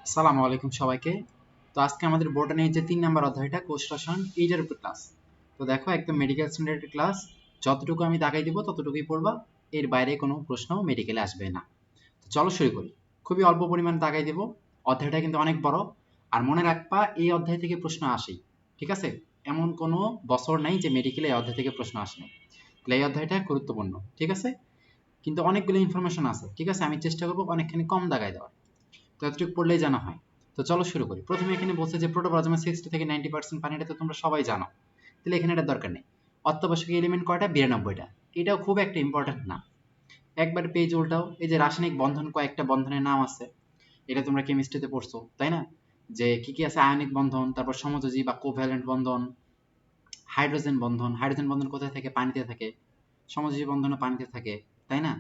আসসালামু আলাইকুম সবাইকে। তো আজকে আমাদের বোটানি যে 3 নাম্বার অধ্যায়টা কোষ রসায়ন এইটার উপর ক্লাস। তো দেখো একদম মেডিকেল স্ট্যান্ডার্ড ক্লাস, যতটুকু আমি দাগাই দিব ততটুকুই পড়বা, এর বাইরে কোনো প্রশ্ন মেডিকেলে আসবে না। তো চলো শুরু করি। খুবই অল্প পরিমাণ দাগাই দেব, অধ্যায়টা কিন্তু অনেক বড়। আর মনে রাখবা এই অধ্যায় থেকে প্রশ্ন আসেই, ঠিক আছে? এমন কোনো বছর নাই যে মেডিকেলে এই অধ্যায় থেকে প্রশ্ন আসে না। তাহলে এই অধ্যায়টা গুরুত্বপূর্ণ, ঠিক আছে? কিন্তু অনেকগুলো ইনফরমেশন আছে, ঠিক আছে? আমি চেষ্টা করবো অনেকখানি কম দাগাই দেওয়ার, তো এতটুকু পড়লেই জানা হয়। তো চলো শুরু করি। প্রথমে এখানে বলছে যে প্রোটোপ্লাজমে 60 থেকে 90% পানি, এটা তো তোমরা সবাই জানো, তাহলে এখানে এটা দরকার নেই। অত্যাবশ্যকীয় এলিমেন্ট কয়টা? 92টা। এটাও খুব একটা ইম্পর্টেন্ট না, একবার পেজ উল্টাও। এই যে রাসায়নিক বন্ধন, কয়েকটা বন্ধনের নাম আছে, এটা তোমরা কেমিস্ট্রিতে পড়ছো তাই না? যে কি কি আছে, আয়নিক বন্ধন, তারপর সমযোজী বা কোভ্যালেন্ট বন্ধন, হাইড্রোজেন বন্ধন। হাইড্রোজেন বন্ধন কোথায় থাকে? পানিতে থাকে। সমযোজী বন্ধনও পানিতে থাকে, তাই না?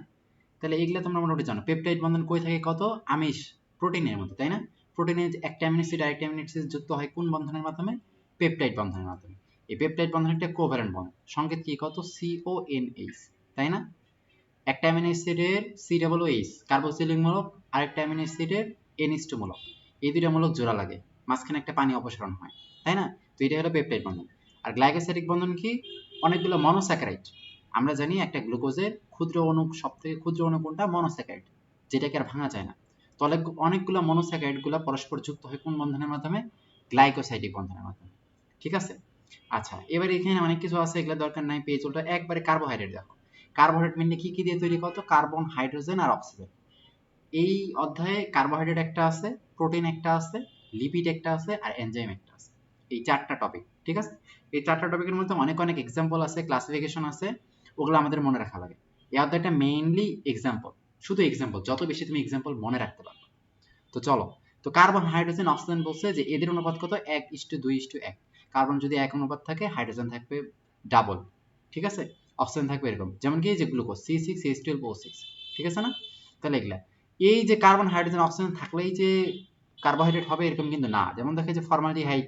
তাহলে এগুলা তোমরা মোটামুটি জানো। পেপটাইড বন্ধন কই থাকে? কত? আমিষ, প্রোটিনের মধ্যে, তাই না? প্রোটিনের একটা অ্যামিনো অ্যাসিড আরেকটা অ্যামিনো অ্যাসিড যুক্ত হয় কোন বন্ধনের মাধ্যমে? পেপটাইড বন্ধনের মাধ্যমে। এই পেপটাইড বন্ধন একটা কোভ্যালেন্ট বন্ধন, সংকেত কি? কত? CONH, তাই না? একটা অ্যামিনো অ্যাসিডের COOH কার্বক্সিলিক মূলক, আরেকটা অ্যামিনো অ্যাসিডের NH2 মূলক, এই দুইটা মূলক জোড়া লাগে, মাঝখানে একটা পানি অপসারণ হয়, তাই না? তো এটা হলো পেপটাইড বন্ধন। আর গ্লাইকোসাইডিক বন্ধন কি? অনেকগুলো মনোস্যাকারাইড। আমরা জানি একটা গ্লুকোজের ক্ষুদ্র অণু, সবথেকে ক্ষুদ্র অণু কোনটা? মনোস্যাকারাইড, যেটাকে আর ভাঙা যায় না। তাহলে অনেকগুলো মনোস্যাকারাইড গুলো পরস্পর যুক্ত হয় কোন বন্ধনের মাধ্যমে? গ্লাইকোসাইডিক বন্ধনের মাধ্যমে, ঠিক আছে? আচ্ছা, এবার এখানে অনেক কিছু আছে, এগুলো দরকার নাই, পেজ উল্টা। একবারে কার্বোহাইড্রেট দেখো। কার্বোহাইড্রেট মেনলি কি কি দিয়ে তৈরি? কত? কার্বন, হাইড্রোজেন আর অক্সিজেন। এই অধ্যায়ে কার্বোহাইড্রেট একটা আছে, প্রোটিন একটা আছে, লিপিড একটা আছে, আর এনজাইম একটা আছে। এই চারটা টপিক, ঠিক আছে? এই চারটা টপিকের মধ্যে অনেক অনেক এক্সাম্পল আছে, ক্লাসিফিকেশন আছে, ওগুলো আমাদের মনে রাখা লাগে। এই অধ্যায়টা মেইনলি এক্সাম্পল, শুধু এক্সাম্পল, যত বেশি তুমি এক্সাম্পল মনে রাখতে পারো। তো চলো। তো কার্বন, হাইড্রোজেন, অক্সিজেন বলছে যে এদের অনুপাত কত? 1:2:1। কার্বন যদি 1 অনুপাত থাকে, হাইড্রোজেন থাকবে ডাবল, ঠিক আছে? অক্সিজেন থাকবে এরকম, যেমন কি যে গ্লুকোজ C6H12O6, ঠিক আছে না? তাহলে এগুলা, এই যে কার্বন, হাইড্রোজেন, অক্সিজেন থাকলেই যে কার্বোহাইড্রেট হবে এরকম কিন্তু না। যেমন দেখো যে ফর্মালডিহাইড,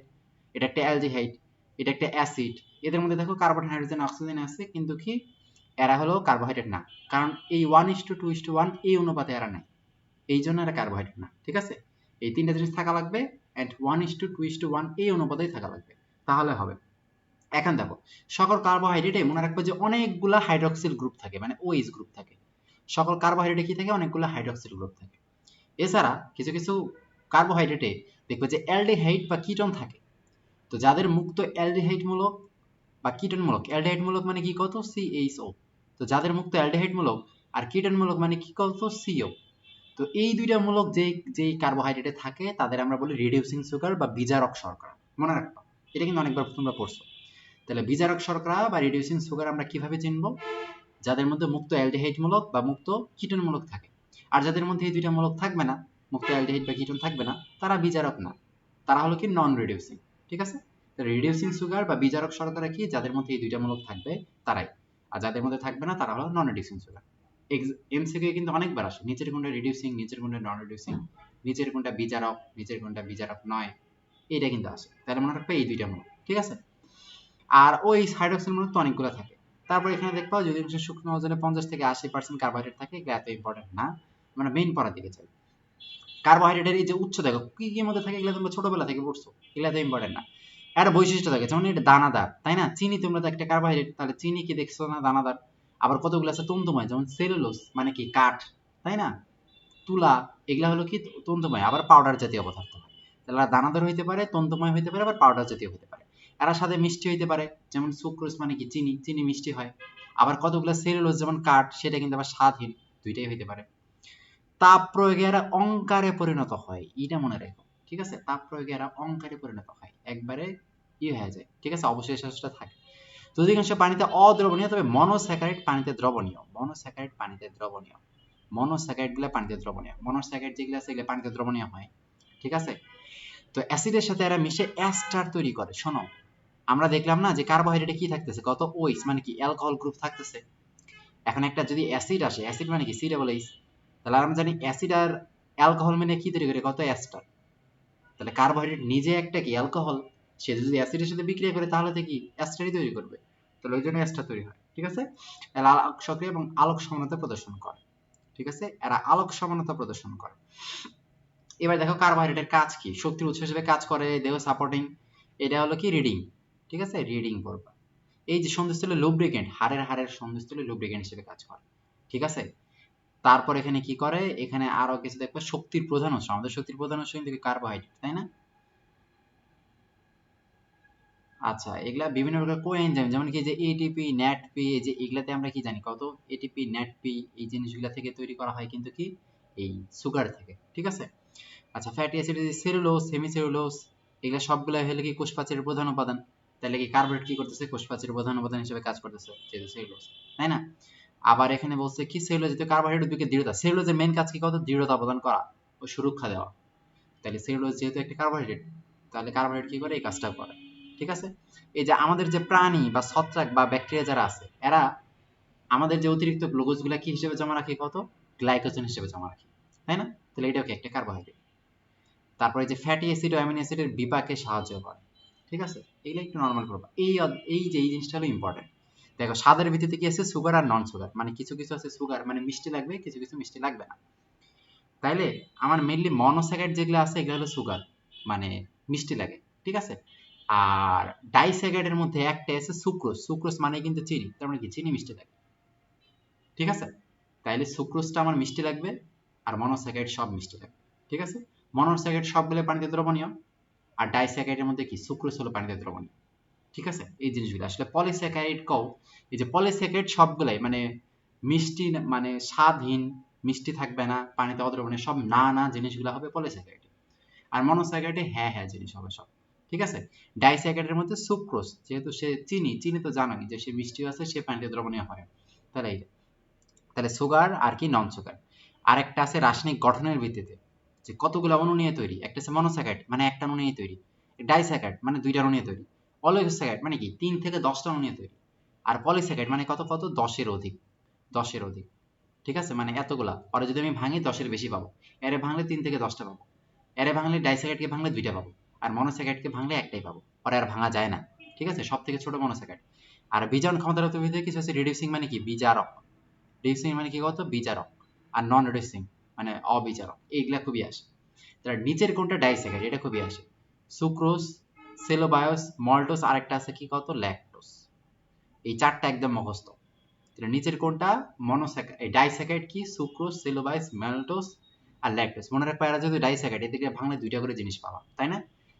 এটা একটা অ্যালডিহাইড, এটা একটা অ্যাসিড, এদের মধ্যে দেখো কার্বন, হাইড্রোজেন, অক্সিজেন আছে, কিন্তু কি এরা হলো কার্বোহাইড্রেট না, কারণ এই 1:2:1 এই অনুপাতে এরা নাই, এই জন্য এটা কার্বোহাইড্রেট না, ঠিক আছে? এই তিনটা জিনিস থাকা লাগবে, এন্ড 1:2:1 এই অনুপাতেই থাকা লাগবে, তাহলে হবে। এখন দেখো, সকল কার্বোহাইড্রেটে মনে রাখবে যে অনেকগুলা হাইড্রক্সিল গ্রুপ থাকে, মানে OH গ্রুপ থাকে। সকল কার্বোহাইড্রেটে কি থাকে? অনেকগুলো হাইড্রক্সিল গ্রুপ থাকে। এছাড়া কিছু কিছু কার্বোহাইড্রেটে দেখবে যে অ্যালডিহাইড বা কিটোন থাকে। তো যাদের মুক্ত অ্যালডিহাইড মূলক বা কিটোন মূলক, অ্যালডিহাইড মূলক মানে কি? কত? CHO। তো যাদের মুক্ত অ্যালডিহাইড মূলক আর কিটোন মূলক মানে কি? কত? CO। তো এই দুইটা মূলক যেই কার্বোহাইড্রেটে থাকে তাদের আমরা বলি রিডিউসিং সুগার বা বিজারক শর্করা, মনে রাখবা। এটা কিন্তু অনেকবার তোমরা পড়ছো। তাহলে বিজারক শর্করা বা রিডিউসিং সুগার আমরা কিভাবে চিনব? যাদের মধ্যে মুক্ত অ্যালডিহাইড মূলক বা মুক্ত কিটোন মূলক থাকে। আর যাদের মধ্যে এই দুইটা মূলক থাকবে না, মুক্ত অ্যালডিহাইড বা কিটোন থাকবে না, তারা বিজারক না, তারা হলো কি নন রিডিউসিং, ঠিক আছে? তো রিডিউসিং সুগার বা বিজারক শর্করা কি? যাদের মধ্যে এই দুইটা মূলক থাকবে তারাই। আর যাদের মধ্যে থাকবে না তারা হলো নন রিডিউসিং সুগার। এমসিকিউ কিন্তু অনেকবার আসে, নিচের কোনটা রিডিউসিং, নিচের কোনটা নন রিডিউসিং, নিচের কোনটা বিজারক, নিচের কোনটা বিজারক নয়, এটা কিন্তু আসে। তাহলে মনে রাখবে এই দুইটা মূলক, ঠিক আছে? আর ওই হাইড্রোক্সিল মূলক তো অনেকগুলো থাকে। তারপর এখানে দেখবা যদি শুকনো ওজনে 50 থেকে 80% কার্বোহাইড্রেট থাকে, এগুলো এত ইম্পর্টেন্ট না, আমরা মেইন পড়ার দিকে চাই। কার্বোহাইড্রেটের এই যে উৎস দেখো কি কি মধ্যে থাকে, এগুলো তোমরা ছোটবেলা থেকে পড়ছো, এগুলো তো ইম্পর্টেন্ট না। একটা বৈশিষ্ট্য থাকে, যেমন এটা দানাদার, তাই না? চিনি তোমরা তো একটা কার্বোহাইড্রেট, তাহলে চিনি কি দেখছো না? দানাদার। আবার কতগুলো আছে তন্তুময়, যেমন সেলুলোজ মানে কি? কাঠ, তাই না? তুলা, এগুলা হলো কি? তন্তুময়। আবার পাউডার জাতীয় পদার্থ হয়। তাহলে দানাদার হইতে পারে, তন্তুময় হইতে পারে, আবার পাউডার জাতীয় হতে পারে। এরা সাথে মিষ্টি হইতে পারে, যেমন সুক্রোজ মানে কি? চিনি, চিনি মিষ্টি হয়। আবার কতগুলো সেলুলোজ যেমন কাঠ, সেটা কিন্তু আবার স্বাদহীন, দুইটাই হইতে পারে। তাপ প্রয়োগে এরা অঙ্গারে পরিণত হয়, এটা মনে রেখো, ঠিক আছে? তাপ প্রয়োগে এরা অঙ্গারে পরিণত হয়, একবারে হয়ে যায়, ঠিক আছে? অবশেষটা থাকে। তো অধিকাংশ পানিতে অদ্রবণীয়, তবে মনোস্যাকারাইড পানিতে দ্রবণীয়। মনোস্যাকারাইড পানিতে দ্রবণীয়, মনোস্যাকারাইড গুলা পানিতে দ্রবণীয়, মনোস্যাকারাইড যেগুলো আছে এগুলো পানিতে দ্রবণীয় হয়, ঠিক আছে? তো অ্যাসিডের সাথে এরা মিশে অ্যাস্টার তৈরি করে। শোনো, আমরা দেখলাম না যে কার্বোহাইড্রেটে কি থাকতেছে? কত? ওইস মানে কি? অ্যালকোহল গ্রুপ থাকতেছে। এখন একটা যদি অ্যাসিড আসে, অ্যাসিড মানে কি? COOH, তাহলে আমরা জানি অ্যাসিড আর অ্যালকোহল মিলে কি তৈরি করে? কত? অ্যাস্টার। তাহলে কার্বোহাইড্রেট নিজে একটা কি? অ্যালকোহল, সে যদি অ্যাসিডের সাথে বিক্রিয়া করে তাহলে তো কি? অ্যাস্টারই তৈরি করবে। তাহলে ওই জন্য অ্যাস্টার তৈরি হয়, ঠিক আছে? এরা আলোক সক্রিয় এবং আলোক সমানতা প্রদর্শন করে, ঠিক আছে? এরা আলোক সমানতা প্রদর্শন করে। এবার দেখো কার্বোহাইড্রেটের কাজ কি, শক্তির উৎস হিসেবে কাজ করে, দেহ সাপোর্টিং, এটা হলো কি রিডিং, ঠিক আছে, রিডিং পড়বা। এই যে সন্ধিস্থলে লুব্রিকেন্ট, হাড়ের সন্ধিস্থলে লুব্রিকেন্ট হিসেবে কাজ করে, ঠিক আছে। তারপর এখানে কি করে, এখানে আরো কিছু দেখবে, শক্তির প্রধান উৎস, আমাদের শক্তির প্রধান উৎস কিন্তু কার্বোহাইড্রেট, তাই না। আচ্ছা, এগুলা বিভিন্ন প্রকার কোএনজাইম, যেমন কি যে এটিপি, ন্যাটপি, এই যে এগুলাতে আমরা কি জানি কত, এটিপি, ন্যাটপি, এই জিনিসগুলা থেকে তৈরি করা হয় কিন্তু কি এই সুগার থেকে, ঠিক আছে। আচ্ছা, ফ্যাটি অ্যাসিড, সেলুলোজ, হেমিসেলুলোজ, এগুলা সবগুলা হলো কি কোষপ্রাচীরের প্রধান উপাদান। তাহলে কি কার্বোহাইড্রেট কি করতেছে, কোষপ্রাচীরের প্রধান উপাদান হিসেবে কাজ করতেছে, যেহেতু সেলুলোজ, তাই না। আবার এখানে বলছে কি সেলুলোজ যেহেতু কার্বোহাইড্রেট উদ্ভিদের দৃঢ়তা, সেলুলোজের মেইন কাজ কি কত, দৃঢ়তা প্রদান করা ও সুরক্ষা দেওয়া। তাহলে সেলুলোজ যেহেতু একটা কার্বোহাইড্রেট, তাহলে কার্বোহাইড্রেট কি করে, এই কাজটা করে, ঠিক আছে। এই যে আমাদের যে প্রাণী বা ছত্রাক বা ব্যাকটেরিয়া যারা আছে, এরা আমাদের যে অতিরিক্ত গ্লুকোজ গুলা কি হিসেবে জমা রাখে, কত গ্লাইকোজেন হিসেবে জমা রাখে, তাই না। তাহলে এটাও কি একটা কার্বোহাইড্রেট। তারপরে যে ফ্যাটি অ্যাসিড ও অ্যামিনো অ্যাসিডের বিপাকে সাহায্য করে, ঠিক আছে। এগুলো একটু নরমাল করবা, এই যে এই জিনিসটা হলো ইম্পর্টেন্ট। দেখো স্বাদের ভিত্তিতে কি আছে, সুগার আর নন সুগার, মানে কিছু কিছু আছে সুগার মানে মিষ্টি লাগবে, কিছু কিছু মিষ্টি লাগবে না। তাইলে আমার মেইনলি মনোস্যাকারাইড যেগুলো আছে এগুলো হলো সুগার, মানে মিষ্টি লাগে, ঠিক আছে। আর ডাইস্যাকারাইডের মধ্যে একটা আছে সুক্রোজ, সুক্রোজ মানে কিন্তু চিনি, তার মানে কি চিনি মিষ্টি লাগে, ঠিক আছে। তাইলে সুক্রোজটা আমার মিষ্টি লাগবে, আর মনোস্যাকারাইড সব মিষ্টি লাগবে, ঠিক আছে। মনোস্যাকারাইড সবগুলো পানিতে দ্রবণীয়, আর ডাইস্যাকারাইডের মধ্যে কি সুক্রোজ হলো পানিতে দ্রবণীয়, ঠিক আছে। এই জিনিসগুলো আসলে পলিস্যাকারাইড কও, এই যে পলিস্যাকারাইড সবগুলাই মানে মিষ্টি মানে স্বাদহীন, মিষ্টি থাকবে না, পানিতে অদ্রবণীয়, সব না না জিনিসগুলো হবে পলিস্যাকারাইড। আর মনোস্যাকারাইডে হ্যাঁ হ্যাঁ জিনিস হবে সব, ঠিক আছে। ডাইস্যাকারাইডের মধ্যে সুক্রোজ, যেহেতু সে চিনি, চিনি তো জানোই যে সে মিষ্টি আছে, সে পানিতে দ্রবণীয় হয়, তাহলে এই তাহলে সুগার আর কি নন সুগার। আরেকটা আছে রাসায়নিক গঠনের ভিত্তিতে, যে কতগুলো অণু নিয়ে তৈরি, একটা আছে মনোস্যাকারাইড মানে একটা অণু নিয়ে তৈরি, ডাইস্যাকারাইড মানে দুইটা অণু নিয়ে তৈরি, অলিগোস্যাকারাইড মানে কি 3 থেকে 10টা অণু নিয়ে তৈরি, আর পলিস্যাকারাইড মানে কত কত 10-এর অধিক, 10-এর অধিক, ঠিক আছে। মানে এতগুলা, পরে যদি আমি ভাঙি 10-এর বেশি পাবো, এরে ভাঙলে 3 থেকে 10টা পাবো, এরে ভাঙলে ডাইস্যাকারাইডকে ভাঙলে 2টা পাবো, আর মনোস্যাকারাইডকে ভাঙলে একটাই পাবো, পরে আর ভাঙা যায় না, ঠিক আছে। সব থেকে ছোট মনোস্যাকারাইড। আর বিজারণ ক্ষমতার ভিতরে কিছু আছে রিডিউসিং মানে কি বিজারক, রিডিউসিং মানে কি কত বিজারক, আর নন রিডিউসিং মানে অবিজারক, এইগুলা খুবই আসে। তার নিচের কোনটা ডাইস্যাকারাইড, এটা খুবই আসে, সুক্রোজ, সেলোবায়োস, মল্টোজ, আরেকটা আছে কি কত ল্যাকটোজ, এই চারটা একদম মুখস্থ। তাহলে নিচের কোনটা মনোস্যাকারাইড, এই ডাইস্যাকারাইড কি সুক্রোজ, সেলোবায়োস, মাল্টোজ আর ল্যাকটোজ। মনে রাখবা এরা যদি ডাইস্যাকারাইড, এদিকে ভাঙলে দুইটা করে জিনিস পাবা, তাই না।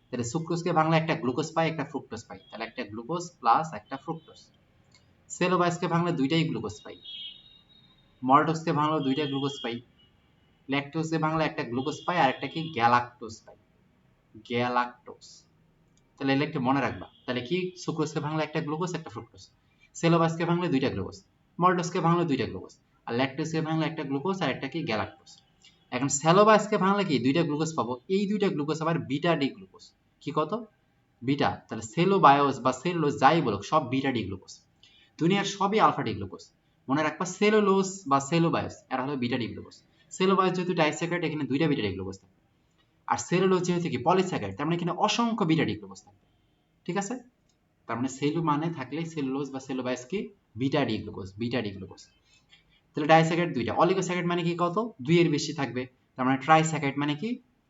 তাহলে সুক্রোজকে ভাঙলে একটা গ্লুকোজ পাই, একটা ফ্রুক্টোজ পাই, তাহলে একটা গ্লুকোজ প্লাস একটা ফ্রুক্টোজ। সেলোবায়োসকে ভাঙলে দুইটাই গ্লুকোজ পাই, মল্টোজকে ভাঙলে দুইটা গ্লুকোজ পাই, ল্যাকটোজে বাংলা একটা গ্লুকোজ পাই, আর একটা কি গ্যালাক্টোজ পাই, গ্যালাক্টোজ। তাহলে এগুলো একটু মনে রাখবা। তাহলে কি সুক্রোজকে ভাঙলে একটা গ্লুকোজ একটা ফ্রুক্টোজ, সেলোবাসকে ভাঙলে দুইটা গ্লুকোজ, মল্টোজকে ভাঙলে দুইটা গ্লুকোজ, আর ল্যাকটোজকে ভাঙলে একটা গ্লুকোজ আর একটা কি গ্যালাক্টোজ। এখন সেলোবাসকে ভাঙলে কি দুইটা গ্লুকোজ পাবো, এই দুইটা গ্লুকোজ আবার বিটা ডি গ্লুকোজ, কি কত বিটা। তাহলে সেলোবায়োস বা সেলুলোজ যাই বলুক সব বিটা ডি গ্লুকোজ, দুনিয়ার সবই আলফা ডি গ্লুকোজ। মনে রাখবা সেলুলোজ বা সেলোবায়োস এরা হলো বিটা ডি গ্লুকোজ। সেলোবায়োস যেহেতু ডাইস্যাকারাইড, এখানে দুইটা বিটা ডি গ্লুকোজ থাকবে, আর সেলুলোজ যেহেতু কি পলিস্যাকারাইড, তার মানে এখানে অসংখ্য বিটা ডি গ্লুকোজ থাকবে, ঠিক আছে। তার মানে সেলু মানে থাকলে সেলুলোজ বা সেলোবায়োস কি beta D glucose, beta D glucose. তাহলে ডাইস্যাকারাইড দুইটা, অলিগোস্যাকারাইড মানে কি কত 2 এর বেশি থাকবে, তার মানে ট্রাইস্যাকারাইড মানে কি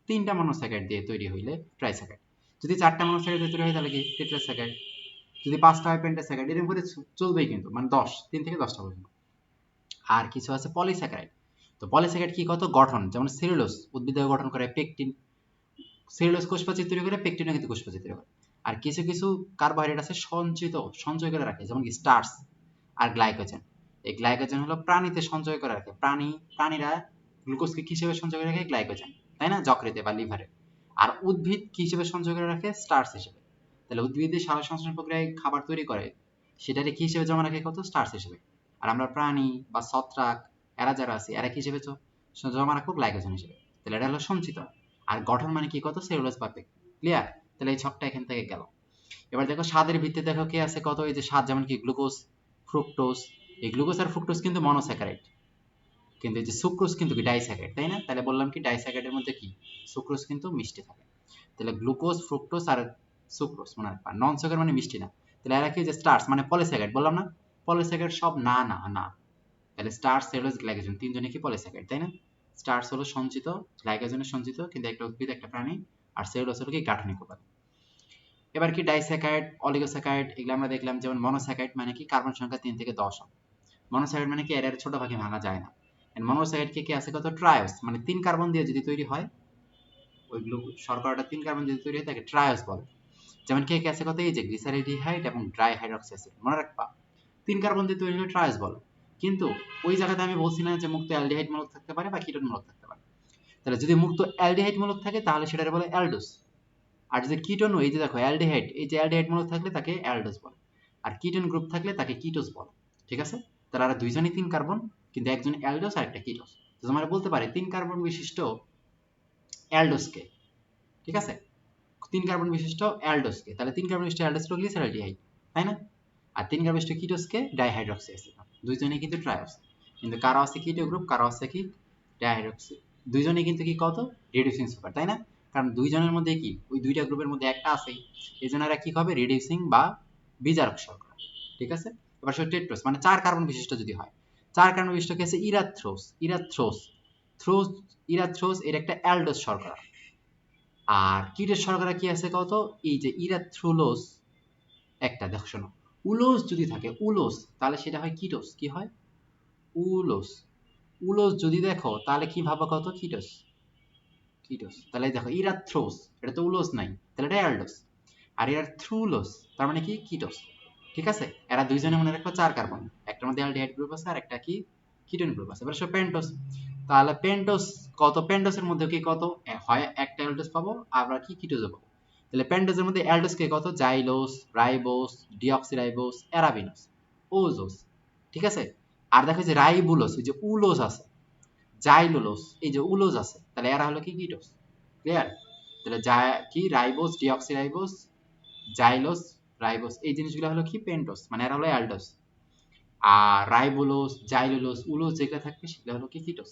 3টা মনোস্যাকারাইড দিয়ে তৈরি হইলে ট্রাইস্যাকারাইড, যদি 4টা মনোস্যাকারাইড দিয়ে তৈরি হয় তাহলে কি টেট্রাস্যাকারাইড, যদি 5টা হয় পেন্টাস্যাকারাইড, এরকম করে চলবেই কিন্তু, মানে 10 3 থেকে 10টা পর্যন্ত। আর কিছু আছে পলিস্যাকারাইড। তো পলিস্যাকারাইড কি কত গঠন, যেমন সেলুলোজ উদ্ভিদ গঠন করে পেকটিন, সেলুলোজ কোষপ্রাচীর তৈরি করে, পেকটিনও কিন্তু কোষপ্রাচীর তৈরি করে। আর কিছু কিছু কার্বোহাইড্রেট আছে সঞ্চয় করে রাখে, যেমন কি স্টার্চ আর গ্লাইকোজেন। এই গ্লাইকোজেন হলো প্রাণীতে সঞ্চয় করে রাখে, প্রাণীরা গ্লুকোজকে কি হিসেবে সঞ্চয় করে রাখে, গ্লাইকোজেন, তাই না, যকৃতে বা লিভারে। আর উদ্ভিদ কি হিসেবে সঞ্চয় করে রাখে, স্টার্চ হিসেবে। তাহলে উদ্ভিদের সালোকসংশ্লেষণ প্রক্রিয়ায় খাবার তৈরি করে, সেটারে কি হিসেবে জমা রাখে, কত স্টার্চ হিসেবে। আর আমরা প্রাণী বা ছত্রাক এরা যারা আছে, এরা কি হিসেবে জমা রাখবো, গ্লাইকোজেন হিসেবে। তাহলে এটা হলো সঞ্চিত। আর গঠন মানে কি কত সেলুলোজ বা পেক, ক্লিয়ার। তাহলে এই ছকটা এখান থেকে গেল। এবার দেখো স্বাদের ভিত্তিতে দেখো কি আছে কত, এই যে স্বাদ, যেমন কি গ্লুকোজ, ফ্রুক্টোজ, এই গ্লুকোজ আর ফ্রুক্টোজ কিন্তু মনোস্যাকারাইড, কিন্তু এই যে সুক্রোজ কিন্তু কি ডাইস্যাকারাইড, তাই না। তাহলে বললাম কি ডাইস্যাকারাইডের মধ্যে কি সুক্রোজ কিন্তু মিষ্টি থাকে। তাহলে গ্লুকোজ, ফ্রুক্টোজ আর সুক্রোজ মনে রাখবা, নন সুগার মানে মিষ্টি না। তাহলে এরা কি যে স্টার্চ মানে পলিস্যাকারাইড, বললাম না পলিস্যাকারাইড সব না না না। তাহলে স্টার্চ, সেলুলোজ, গ্লাইকোজেন তিনজনে কি পলিস্যাকারাইড, তাই না। স্টার্চ হলো সঞ্চিত, গ্লাইকোজেনের সঞ্চিত, কিন্তু একটা উদ্ভিদ একটা প্রাণী, আর সেলুলোজ হলো কি গাঠনিক উপাদান। এবার কি ডাইস্যাকারাইড, অলিগোস্যাকারাইড এগুলো আমরা দেখলাম। যেমন মনোস্যাকারাইড মানে কি কার্বন সংখ্যা 3 থেকে 10 হয়। মনোস্যাকারাইড মানে কি এর ছোট ভাগে ভাঙা যায় না। এন্ড মনোস্যাকারাইড কি আছে কত ট্রায়োস, মানে 3 কার্বন দিয়ে যদি তৈরি হয়, ওইগুলো শর্করাটা 3 কার্বন দিয়ে তৈরি হয় তাকে ট্রায়োস বলে। যেমন কে আছে কত, এই যে গ্লিসারিডিহাইড এবং ড্রাই হাইড্রক্সি অ্যাসিড, মনে রাখবা 3 কার্বন দিয়ে তৈরি হলে ট্রায়োস বলে। কিন্তু ওই জায়গাতে আমি বলছি না যে মুক্ত অ্যালডিহাইড মূলক থাকতে পারে বা কিটোন মূলক থাকতে পারে। তাহলে যদি মুক্ত অ্যালডিহাইড মূলক থাকে তাহলে সেটারে বলে অ্যালডোস। আর যদি কিটোন, এই যে দেখো অ্যালডিহাইড, এই যে অ্যালডিহাইড মূলক থাকলে তাকে অ্যালডোস বলে, আর কিটোন গ্রুপ থাকলে তাকে কিটোস বলে। ঠিক আছে, তাহলে আর দুইজনই 3 কার্বন, কিন্তু একজন অ্যালডোস আর একটা কিটোস। তো তোমরা বলতে পারে 3 কার্বন বিশিষ্ট অ্যালডোসকে, ঠিক আছে, 3 কার্বন বিশিষ্ট অ্যালডোসকে, তাহলে 3 কার্বন বিশিষ্ট অ্যালডোস হলো গ্লিসারলডিহাইড, তাই না? আর 3 কার্বন বিশিষ্ট কিটোসকে ডাইহাইড্রক্সি অ্যাসিড, দুইজনেই কিন্তু ট্রায়োস। কিন্তু কারো আছে কিটো গ্রুপ, কারো আছে কি ডাইহাইড্রক্সি, দুইজনেই কিন্তু কি কত রিডিউসিং সুগার, তাই না? কারণ দুইজনের মধ্যে কি ওই দুইটা গ্রুপের মধ্যে একটা আছেই, এজন্য এরা কি হবে রিডিউসিং বা বিজারক শর্করা। ঠিক আছে, এবার সে টেট্রাস মানে 4 কার্বন বিশিষ্ট যদি হয়, 4 কার্বন বিশিষ্ট কি আছে ইরাথ্রোস, ইরাথ্রোস এর একটা অ্যালডোস শর্করা। আর কিটের শর্করা কি আছে কত, এই যে ইরাথ্রুলোজ একটা, দেখো শোনো, উলোজ যদি থাকে উলোজ তাহলে সেটা হয় কিটোস, কি হয় উলোজ। উলোজ যদি দেখো তাহলে কি ভাবা কত কিটোস, তাহলে দেখো ইরাথ্রোস এটা তো উলোজ নাই, তাহলে এটা অ্যালডোস। আর ইরাথ্রুলোজ তার মানে কি কিটোস। ঠিক আছে, এরা দুইজনে মনে রাখো 4 কার্বন, একটার মধ্যে অ্যালডিহাইড গ্রুপ আছে আর একটা কি কিটোন গ্রুপ আছে। এবার সব পেন্টোস, তাহলে পেন্টোস কত, পেন্টোসের মধ্যে কি কত হয় একটা অ্যালডোস পাবো আবার কি কিটোজ পাবো। তাহলে পেন্টোসের মধ্যে অ্যালডোস কে কত জাইলোস, রাইবোস, ডিঅক্সিরাইবোস, অ্যারাবিনোস, ওজোস। ঠিক আছে, আর দেখো যে রাইবুলোস, ওই যে উলোজ আছে, জাইলোলোস, এই যে উলোজ আছে, তাহলে এরা হলো কি কিটোস। ক্লিয়ার, তাহলে কি রাইবোস, ডিঅক্সিরাইবোস, জাইলোস, রাইবোস এই জিনিসগুলো হলো কি পেন্টোস, মানে এরা হলো অ্যালডোস। আর রাইবোলোস, জাইলোলোস, উলোস যেগুলো থাকবে সেগুলো হলো কি কিটোস।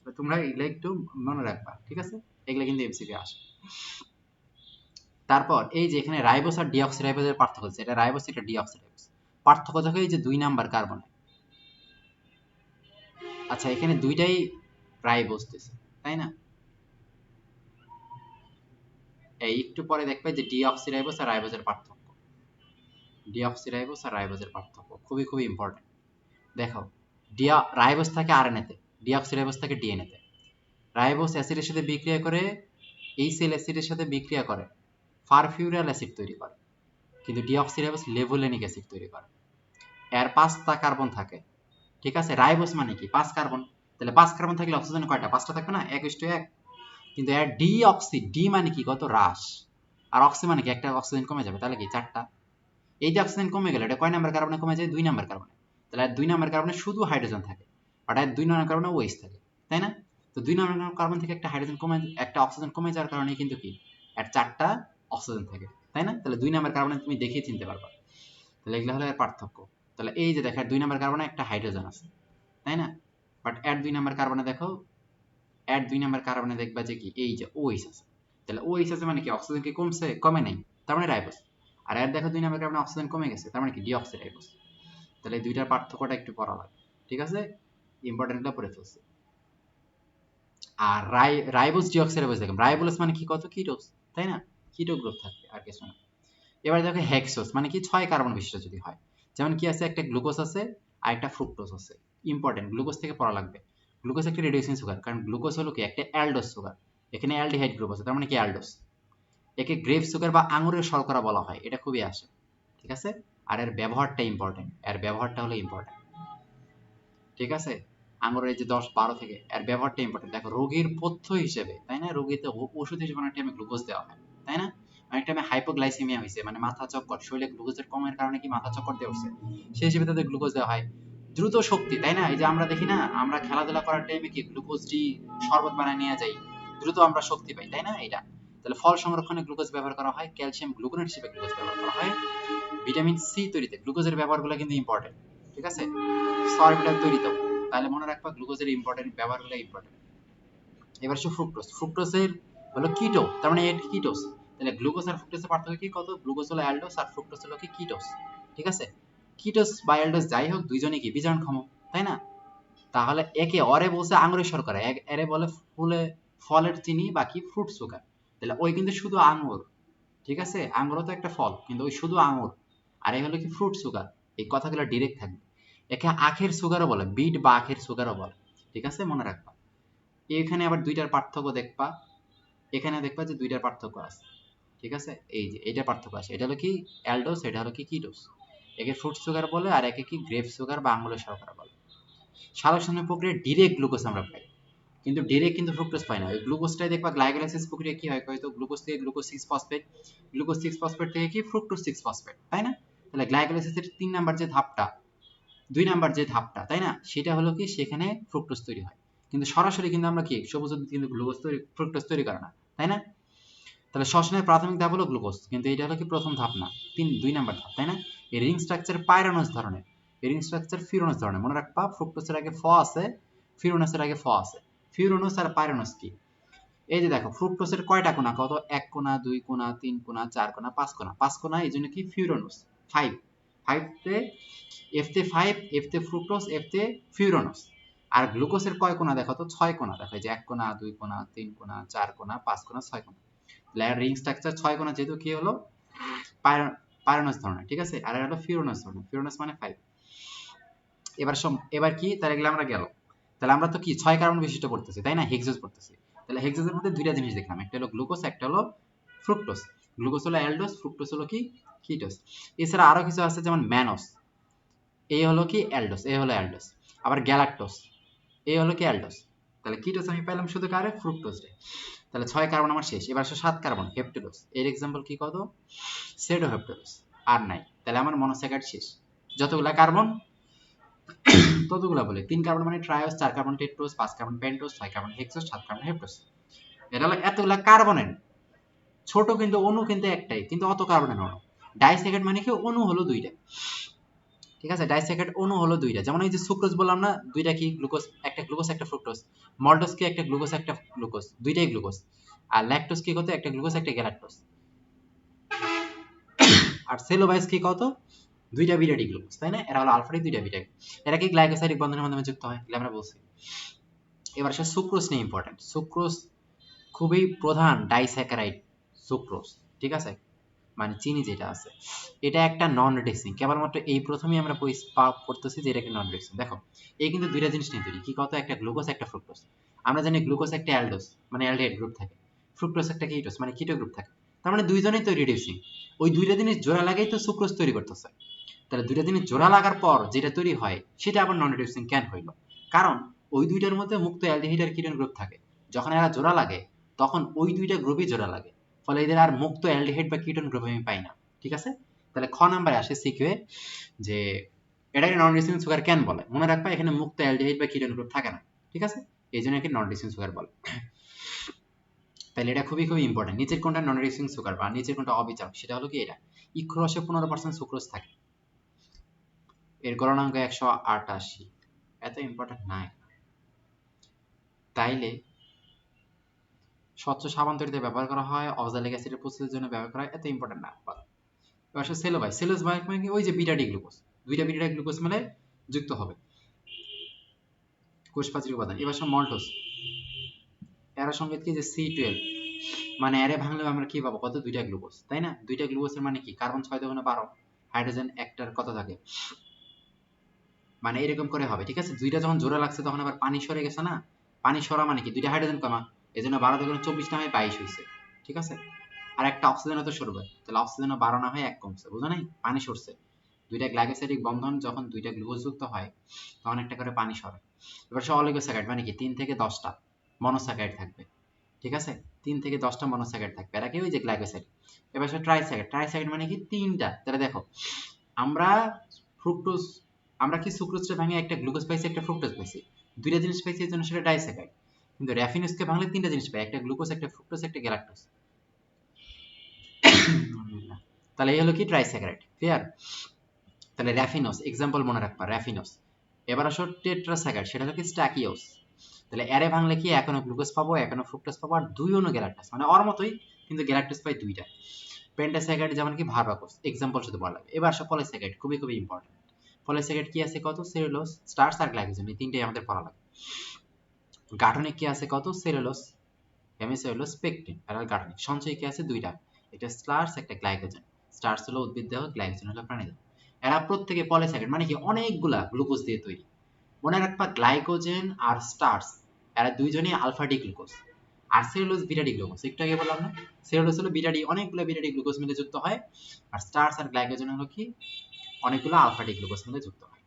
তো তোমরা এগুলো একটু মনে রাখবা, ঠিক আছে, এগুলো কিন্তু এমসিকিউ আসে। তারপর এই যে এখানে রাইবোস আর ডিঅক্সিরাইবোসের পার্থক্য হচ্ছে, এটা রাইবোস এটা ডিঅক্সিরাইবোস, পার্থক্য থাকে এই যে 2 নাম্বার কার্বনে। আচ্ছা এখানে দুইটাই রাইবোস দিছে, তাই না? এই একটু পরে দেখবে যে ডিঅক্সিরাইবোস আর রাইবোসের পার্থক্য, ডিঅক্সিরাইবোস আর রাইবোসের পার্থক্য খুবই খুবই ইম্পর্টেন্ট। দেখো রাইবোস থাকে আরএনএ তে, ডিঅক্সিরাইবোস থাকে ডিএনএ তে। রাইবোস অ্যাসিডের সাথে বিক্রিয়া করে এইচএল অ্যাসিডের সাথে বিক্রিয়া করে ফারফিউরাল অ্যাসিড তৈরি করে, কিন্তু ডিঅক্সিরাইবোস লেভুলেনিক অ্যাসিড তৈরি করে। এর 5টা কার্বন থাকে, ঠিক আছে, রাইবোস মানে কি 5 কার্বন, তাহলে 5 কার্বন থাকলে অক্সিজেন কয়টা 5টা থাকবে না 1:1। কিন্তু এর ডিঅক্সি, ডি মানে কি কত হ্রাস, আর অক্সি মানে কি একটা অক্সিজেন কমে যাবে, তাহলে কি 4টা। এই যে অক্সিজেন কমে গেল এটা কয় নাম্বার কার্বনে কমে যায় 2 নাম্বার কার্বনে, তাহলে আর 2 নাম্বার কার্বনে শুধু হাইড্রোজেন থাকে, আর এর 2 নাম্বার কার্বনে ওএইচ থাকে, তাই না? তো 2 নাম্বার কার্বন থেকে একটা হাইড্রোজেন কমে, একটা অক্সিজেন কমে যাওয়ার কারণে কিন্তু কি এর 4টা অক্সিজেন থাকে, তাই না? তাহলে 2 নাম্বার কার্বনে তুমি দেখেই চিনতে পারবা। তাহলে এগুলো হলো এর পার্থক্য। তাহলে এই যে দেখো 2 নাম্বার কার্বনে একটা হাইড্রোজেন আছে, তাই না? বাট এর 2 নাম্বার কার্বনে দেখো, এর 2 নাম্বার কার্বনে দেখবা যে কি এই যে ওএইচ আছে, তাহলে ওএইচ আছে মানে কি অক্সিজেন কি কমছে, কমে নাই, তার মানে রাইবোস। আর এর দেখো 2 নাম্বার কার্বনে অক্সিজেন কমে গেছে, তার মানে কি ডিঅক্সিরাইবোস। তাহলে এই দুইটার পার্থক্যটা একটু পড়া লাগে, ঠিক আছে, ইম্পর্টেন্টটা পড়ে ফেলছি। আর রাইবোস ডিঅক্সিরাইবোস দেখেন, রাইবোস মানে কি কত কিটোস, তাই না, কিটো গ্রুপ থাকবে আর কিছু না। এবার দেখো হেক্সোস মানে কি 6 কার্বন বিশিষ্ট যদি হয়, যেমন কি আছে একটা গ্লুকোজ আছে আর একটা ফ্রুক্টোজ আছে। ইম্পর্টেন্ট, গ্লুকোজ থেকে পড়া লাগবে। গ্লুকোজ একটা রিডিউসিং সুগার, কারণ গ্লুকোজ হলো কি একটা অ্যালডোস সুগার, এখানে অ্যালডিহাইড গ্রুপ আছে, তার মানে কি অ্যালডোস। একে গ্রেপ সুগার বা আঙুরের শর্করা বলা হয়, এটা খুবই আসে, ঠিক আছে। আর এর ব্যবহারটা ইম্পর্টেন্ট, এর ব্যবহারটা হলো ইম্পর্টেন্ট, ঠিক আছে। আঙুরের যে 10-12 থেকে এর ব্যবহারটা ইম্পর্টেন্ট। দেখো রোগীর পথ্য হিসেবে, তাই না, রোগীতে ওষুধ হিসেবে অনেক টাইমে গ্লুকোজ দেওয়া হয়, তাই না? অনেক টাইমে হাইপোগ্লাইসেমিয়া হয়েছে, মানে মাথা চক্কর, শরীরে গ্লুকোজের কমের কারণে কি মাথা চক্কর দিয়ে উঠছে, সেই হিসেবে তাদের গ্লুকোজ দেওয়া হয়। দ্রুত শক্তি, তাই না, এই যে আমরা দেখি না আমরা খেলাধুলা করার টাইমে কি গ্লুকোজ ডি শরবত বানায় নিয়ে যাই, দ্রুত আমরা শক্তি পাই, তাই না, এটা। তাহলে ফল সংরক্ষণে গ্লুকোজ ব্যবহার করা হয়, ক্যালসিয়াম গ্লুকোনেট হিসেবে গ্লুকোজ ব্যবহার করা হয়, ভিটামিন সি তৈরিতে গ্লুকোজের ব্যবহারগুলো কিন্তু ইম্পর্টেন্ট, ঠিক আছে, সরবিটার তৈরিতেও। তাহলে মনে রাখবা গ্লুকোজের ইম্পর্টেন্ট ব্যবহারগুলো ইম্পর্টেন্ট। এবার হচ্ছে ফ্রুক্টোজ, ফ্রুক্টোজের হলো কিটো, তার মানে এট কিটোস। তাহলে গ্লুকোজ আর ফ্রুক্টোজের পার্থক্য কি কত, গ্লুকোজ হলো অ্যালডোস আর ফ্রুক্টোজ হলো কি কিটোস, ঠিক আছে। কিটোস বা অ্যালডোস যাই হোক দুইজনেই কি বিজারণক্ষম, তাই না। তাহলে একে অরে বলছে আঙুরের শর্করা, এরে বলে ফলের চিনি বাকি ফ্রুট সুগার। তাহলে ওই কিন্তু শুধু আঙুর, ঠিক আছে, আঙুরও তো একটা ফল, কিন্তু ওই শুধু আঙুর, আর এই হলো কি ফ্রুট সুগার। এই কথাগুলো ডিরেক্ট থাকবে। একে আখের সুগারও বলে, বিট বা আখের সুগারও বলে, ঠিক আছে, মনে রাখবা। এখানে আবার দুইটার পার্থক্য দেখবা, এখানে দেখবা যে দুইটার পার্থক্য আছে, ঠিক আছে। এই যে এটা পার্থক্য আছে, এটা হলো কি অ্যালডোস, এটা হলো কি কিটোস। একে ফ্রুট সুগার বলে আর একে কি গ্রেপ সুগার বা আঙুরের শর্করা বলে। সালোকসংশ্লেষণ প্রক্রিয়া ডিরেক্ট গ্লুকোজ আমরা পাই, কিন্তু ডিরেক্ট কিন্তু ফ্রুক্টোজ পাই না। ওই গ্লুকোজটাই দেখবা গ্লাইকোলাইসিস প্রক্রিয়া কি হয়, হয়তো গ্লুকোজ থেকে গ্লুকোজ 6 ফসফেট, গ্লুকোজ 6 ফসফেট থেকে কি ফ্রুক্টোজ 6 ফসফেট, তাই না? তাহলে গ্লাইকোলাইসিসের 3 নাম্বার যে ধাপটা, 2 নাম্বার যে ধাপটা, তাই না, সেটা হলো কি সেখানে ফ্রুক্টোজ তৈরি হয়। কিন্তু সরাসরি কিন্তু আমরা কি সবুজ উদ্ভিদ কিন্তু গ্লুকোজ তৈরি, ফ্রুক্টোজ তৈরি করে না, তাই না? তাহলে শ্বসনের প্রাথমিক ধাপ হলো গ্লুকোজ, কিন্তু এটা হলো কি প্রথম ধাপ না, 2 নাম্বার ধাপ, তাই না? এই রিং স্ট্রাকচার পাইরানোস ধরনের, এই রিং স্ট্রাকচার ফিউরানোস ধরনের। মনে রাখবা ফ্রুক্টোজের আগে ফ আছে, ফিউরানোসের আগে ফ আছে। ফিউরানোস আর পাইরানোস কি? এই যে দেখো ফ্রুক্টোজের কয়টা কোণা কত, 1 কোণা, 2 কোণা, 3 কোণা, 4 কোণা, 5 কোণা, 5 কোণা, এই জন্য কি ফিউরানোস 5, 5 তে এফ তে 5, এফ তে ফ্রুক্টোজ, এফ তে ফিউরানোস। আর গ্লুকোজের কয় কোণা দেখো তো, 6 কোণা। দেখো এই যে 1 কোণা, 2 কোণা, 3 কোণা, 4 কোণা, 5 কোণা, 6 কোণা। লেয়ার রিং স্ট্রাকচার 6 কোণা, যেহেতু কি হলো পাইরানোস ধরনের, ঠিক আছে। আর হলো ফিউরানোস ধরনের, ফিউরানোস মানে 5। এবার কি, তাহলে এগুলো আমরা গেল। তাহলে আমরা তো কি 6 কার্বন বিশিষ্ট পড়তেছি, তাই না, হেক্সোজ পড়তেছি। তাহলে হেক্সোজের মধ্যে দুইটা জিনিস দেখলাম, একটা হলো গ্লুকোজ, একটা হলো ফ্রুক্টোজ। গ্লুকোজ হলো অ্যালডোস, ফ্রুক্টোজ হলো কি কিটোজ। এছাড়া আরো কিছু আছে, যেমন ম্যানোস, এই হলো কি অ্যালডোস, এই হলো অ্যালডোস। আবার গ্যালাক্টোজ, এই হলো কি অ্যালডোস। তাহলে কিটোজ আমি পেলাম শুধু কারে, ফ্রুক্টোজ রে। তাহলে 6 কার্বন আমার শেষ। এবার আসো 7 কার্বন, হেপ্টোডোস। এর एग्जांपल কি কত, সেডোহেপ্টোডোস। আর নাই, তাহলে আমার মনোস্যাকারাইড শেষ। যতগুলা কার্বন ততগুলা বলে, 3 কার্বন মানে triose, 4 carbon tetrose, 5 carbon pentose, 6 carbon hexose, 7 carbon heptose. এটা হলো এতগুলা কার্বনের ছোট, কিন্তু অণু কিন্তু একটাই, কিন্তু অত কার্বনের অণু। ডাইস্যাকারাইড মানে কি, অণু হলো দুইটা, ঠিক আছে। ডাইস্যাকারাইড অণু হলো দুইটা। যেমন এই যে সুক্রোজ বললাম না, দুইটা কি গ্লুকোজ, একটা গ্লুকোজ একটা ফ্রুক্টোজ। মল্টোজ কি, একটা গ্লুকোজ একটা গ্লুকোজ, দুইটাই গ্লুকোজ। আর ল্যাকটোজ কি কত, একটা গ্লুকোজ একটা গ্যালাক্টোজ। আর সেলোবাইস কি কত, দুইটা বিটা গ্লুকোজ, তাই না। এরা হলো আলফাটিক, দুইটা বিটা। এরা কি গ্লাইকোসাইডিক বন্ধনের মাধ্যমে যুক্ত হয়, এগুলো আমরা বলছি। এবার আসলে সুক্রোজ নিয়ে ইম্পর্টেন্ট। সুক্রোজ খুবই প্রধান ডাইস্যাকারাইড, সুক্রোজ, ঠিক আছে, মানে চিনি যেটা আছে, এটা একটা নন রিডাক্সিং। কেবলমাত্র এই প্রথমেই আমরা পড়তেছি যে এটা একটা নন রিডাক্সিং। দেখো এই কিন্তু দুইটা জিনিস নিয়ে তৈরি, কি কত, একটা গ্লুকোজ একটা ফ্রুক্টোজ। আমরা জানি গ্লুকোজ একটা অ্যালডোস মানে অ্যালডিহাইড গ্রুপ থাকে, ফ্রুক্টোজ একটা কিটোজ মানে কিটো গ্রুপ থাকে। তার মানে দুইজনেই তো রিডিউসিং। ওই দুইটা জিনিস জোড়া লাগাই তো সুক্রোজ তৈরি করতেছে। তাহলে দুইটা জিনিস জোড়া লাগার পর যেটা তৈরি হয় সেটা আবার নন রিডিউসিং কেন হইল? কারণ ওই দুইটার মধ্যে মুক্ত অ্যালডিহাইড আর কিটোন গ্রুপ থাকে। যখন এরা জোড়া লাগে তখন ওই দুইটা গ্রুপই জোড়া লাগে, ফলে এদের আর মুক্ত অ্যালডিহাইড বা কিটোন গ্রুপ আমি পাই না, ঠিক আছে। তাহলে খ নাম্বারে আসে সিকিউয়ে যে এটাকে নন রিডিউসিং সুগার কেন বলে। মনে রাখবা এখানে মুক্ত অ্যালডিহাইড বা কিটোন গ্রুপ থাকে না, ঠিক আছে, এই জন্য একে নন রিডিউসিং সুগার বলে। তাহলে এটা খুবই খুবই ইম্পর্টেন্ট। নিচের কোনটা নন রিডিউসিং সুগার বা নিচের কোনটা অবিচারক, সেটা হলো কি এটা। ইক্রোসে 15% সুক্রোজ থাকে, এর গলনাঙ্ক 188। এত ইম্পর্টেন্ট নাই। তাইলে স্বচ্ছ সাবান তৈরিতে ব্যবহার করা হয়, অক্সালিক অ্যাসিডের প্রস্তুতির জন্য ব্যবহার করা হয়, এত ইম্পর্টেন্ট না। এবার আসলে সেলোবাইস, সেলোবাইস মানে কি, ওই যে বিটা ডি গ্লুকোজ, দুইটা বিটা ডি গ্লুকোজ মানে যুক্ত হবে কোষপ্রাচীর উপাদান। এবার আসলে মল্টোজ, এর সংকেত কি, যে C12, মানে এরে ভাঙলে আমরা কি পাবো, কত, দুইটা গ্লুকোজ, তাই না। দুইটা গ্লুকোজের মানে কি, কার্বন 6 দুগুণে 12, হাইড্রোজেন একটার কত থাকে, মানে এরকম করে হবে, ঠিক আছে। দুইটা যখন জোড়া লাগছে তখন আবার পানি সরে গেছে না, পানি সরা মানে কি, দুইটা হাইড্রোজেন কমা, এজন্য 12 দুগুণে 24 না হয় 22 হয়েছে, ঠিক আছে। আর একটা অক্সিজেনও তো সরবে, তাহলে অক্সিজেনও 12 না হয় 1 কমছে, বুঝো নাই, পানি সরছে। দুইটা গ্লাইকোসাইডিক বন্ধন যখন দুইটা গ্লুকোজ যুক্ত হয় তখন একটা করে পানি সরে। এবার সে অলিগোস্যাকারাইড মানে কি, 3 থেকে 10টা মনোস্যাকারাইড থাকবে, ঠিক আছে, 3 থেকে 10টা মনোস্যাকারাইড থাকবে, এরা কি ওই যে গ্লাইকোসাইড। এবার সে ট্রাইস্যাকারাইড, ট্রাইস্যাকারাইড মানে কি 3টা। তাহলে দেখো আমরা ফ্রুক্টোজ, আমরা কি সুক্রোজটা ভাঙে একটা গ্লুকোজ পাইছি একটা ফ্রুক্টোজ পাইছি, দুইটা জিনিস পাইছি, এর জন্য সেটা ডাইস্যাকারাইড। কিন্তু র্যাফিনোজকে ভাঙলে 3টা জিনিস পাই, একটা গ্লুকোজ একটা ফ্রুক্টোজ একটা গ্যালাক্টোজ। তাহলে এই হলো কি ট্রাইস্যাকারাইড, ক্লিয়ার। তাহলে র্যাফিনোস एग्जांपल মনে রাখবা, র্যাফিনোস। এবার আসো টেট্রাস্যাকারাইড, সেটা হলো কি স্ট্যাকিওস। তাহলে এরে ভাঙলে কি, এখনো গ্লুকোজ পাবো, এখনো ফ্রুক্টোজ পাবো, আর দুই অনু গ্যালাক্টোজ, মানে ওর মতোই কিন্তু গ্যালাক্টোজ পাই দুইটা। পেন্টাস্যাকারাইড যেমন কি ভার্বাকোস, एग्जांपल শুধু বলা লাগবে। এবার আসো পলিস্যাকারাইড, খুবই খুবই ইম্পর্টেন্ট। পলিস্যাকারাইড কি আছে কত? সেলুলোজ, স্টার্চ আর গ্লাইকোজেন, এই তিনটেই আমাদের পড়া লাগে। গাঠনিক কি আছে কত? সেলুলোজ, হেমিসেলুলোজ, পেকটিন আর গাঠনিক। সঞ্চয় কি আছে? দুইটা, একটা স্টার্চ একটা গ্লাইকোজেন। স্টার্চ হলো উদ্ভিদ দেহ, গ্লাইকোজেন হলো প্রাণী দেহ। এরা প্রত্যেকে পলিস্যাকারাইড মানে কি অনেকগুলা গ্লুকোজ দিয়ে তৈরি। মনে রাখবা গ্লাইকোজেন আর স্টার্চ এরা দুইজনই আলফা ডি গ্লুকোজ, আর সেলুলোজ বিটা ডি গ্লুকোজ। একটু আগে বললাম না, সেলুলোজ হলো বিটা ডি, অনেকগুলো বিটা ডি গ্লুকোজ মিলে যুক্ত হয়, আর স্টার্চ আর গ্লাইকোজেন হলো কি অনেকগুলো আলফা ডি গ্লুকোজ মিলে যুক্ত হয়।